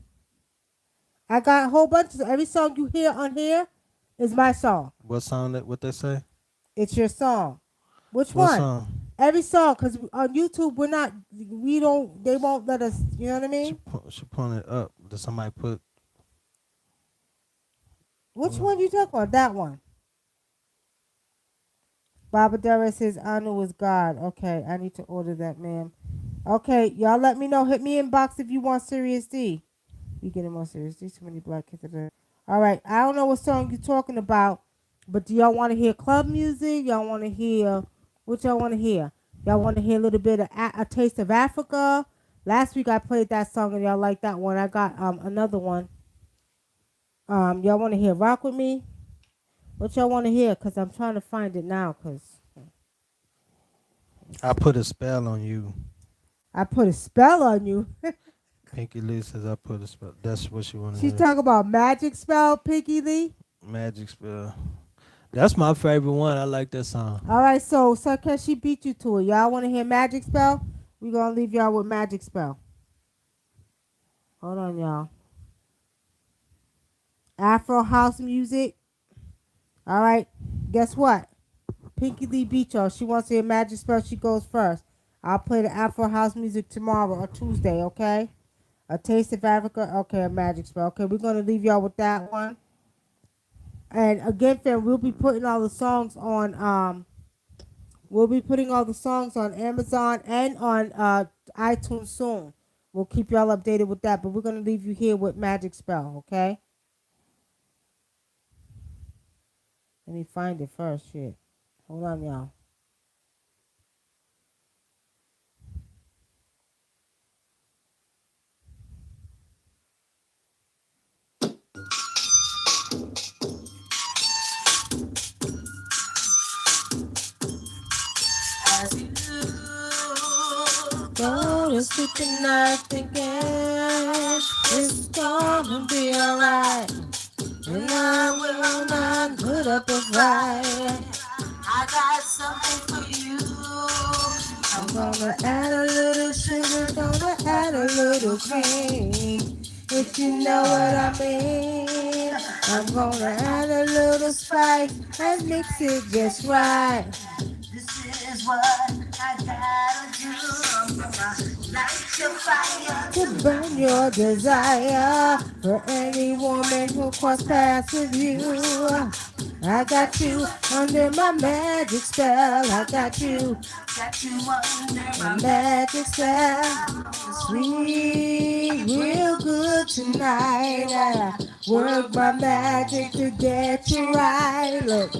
I got a whole bunch of every song you hear on here is my song. What song? What they say? It's your song. Which What one? song? Every song, because on YouTube we don't, they won't let us. You know what I She, mean? she pulling it up. Did somebody put? Which one you talking about? That one. Baba Dara says Anu is God. Okay, I need to order that, ma'am. Okay, y'all let me know. Hit me inbox if you want Sirius D. We getting more Sirius D. Too many black kids. All right, I don't know what song you're talking about, but do y'all want to hear club music? Y'all want to hear what y'all want to hear? Y'all want to hear a little bit of a taste of Africa? Last week I played that song and y'all like that one. I got another one. Y'all want to hear Rock With Me? What y'all want to hear? Cause I'm trying to find it now. Cause I put a spell on you. I put a spell on you. Pinky Lee says I put a spell. That's what she want to She's hear. talking about magic spell, Pinky Lee. Magic spell. That's my favorite one. I like that song. All right, so can she beat you to it? Y'all want to hear magic spell? We're gonna leave y'all with magic spell. Hold on, y'all. Afro house music. All right. Guess what? Pinky Lee beat y'all. She wants to hear magic spell. She goes first. I'll play the Afro house music tomorrow or Tuesday. Okay. A taste of Africa. Okay, a magic spell. Okay, we're gonna leave y'all with that one. And again, fam, we'll be putting all the songs on we'll be putting all the songs on Amazon and on iTunes soon. We'll keep y'all updated with that, but we're gonna leave you here with Magic Spell, okay? Let me find it first, shit. Hold on, y'all. As you go to sleep tonight thinking it's gonna be alright. And I will not put up a fight. I got something for you. I'm gonna add a little sugar, gonna add a little cream. If you know what I mean. I'm gonna add a little spice and mix it just right. This is what I gotta do. I'm gonna light your fire to burn your desire for any woman who cross paths with you. I got you under my magic spell. I got you my magic spell. Sweet, real good tonight. I work my magic to get you right. Look,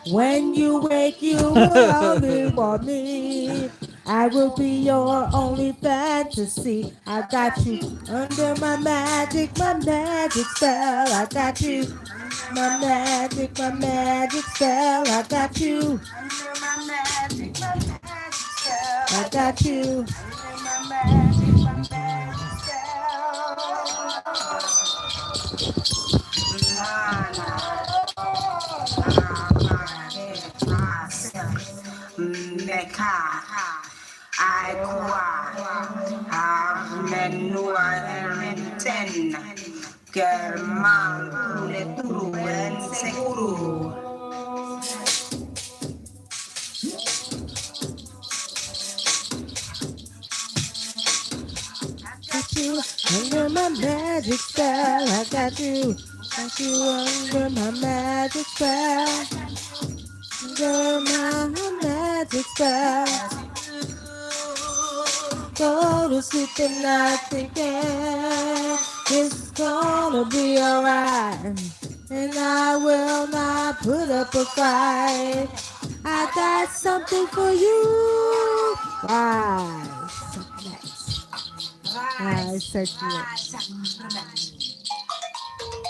when you wake, you will only want me. I will be your only fantasy. I got you under my magic spell. I got you. My magic spell. I got you. I got you. Meka, Aikwa, Menua, Ten, German, Leturu, and Sekuru. Got you under my magic spell. I got you. Got you under my magic spell. Under my magic spell. Go to sleep tonight thinking it's gonna be alright. And I will not put up a fight. I got something for you. Why? Why?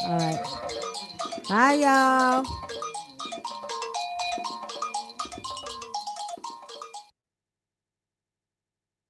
Alright. Bye, y'all.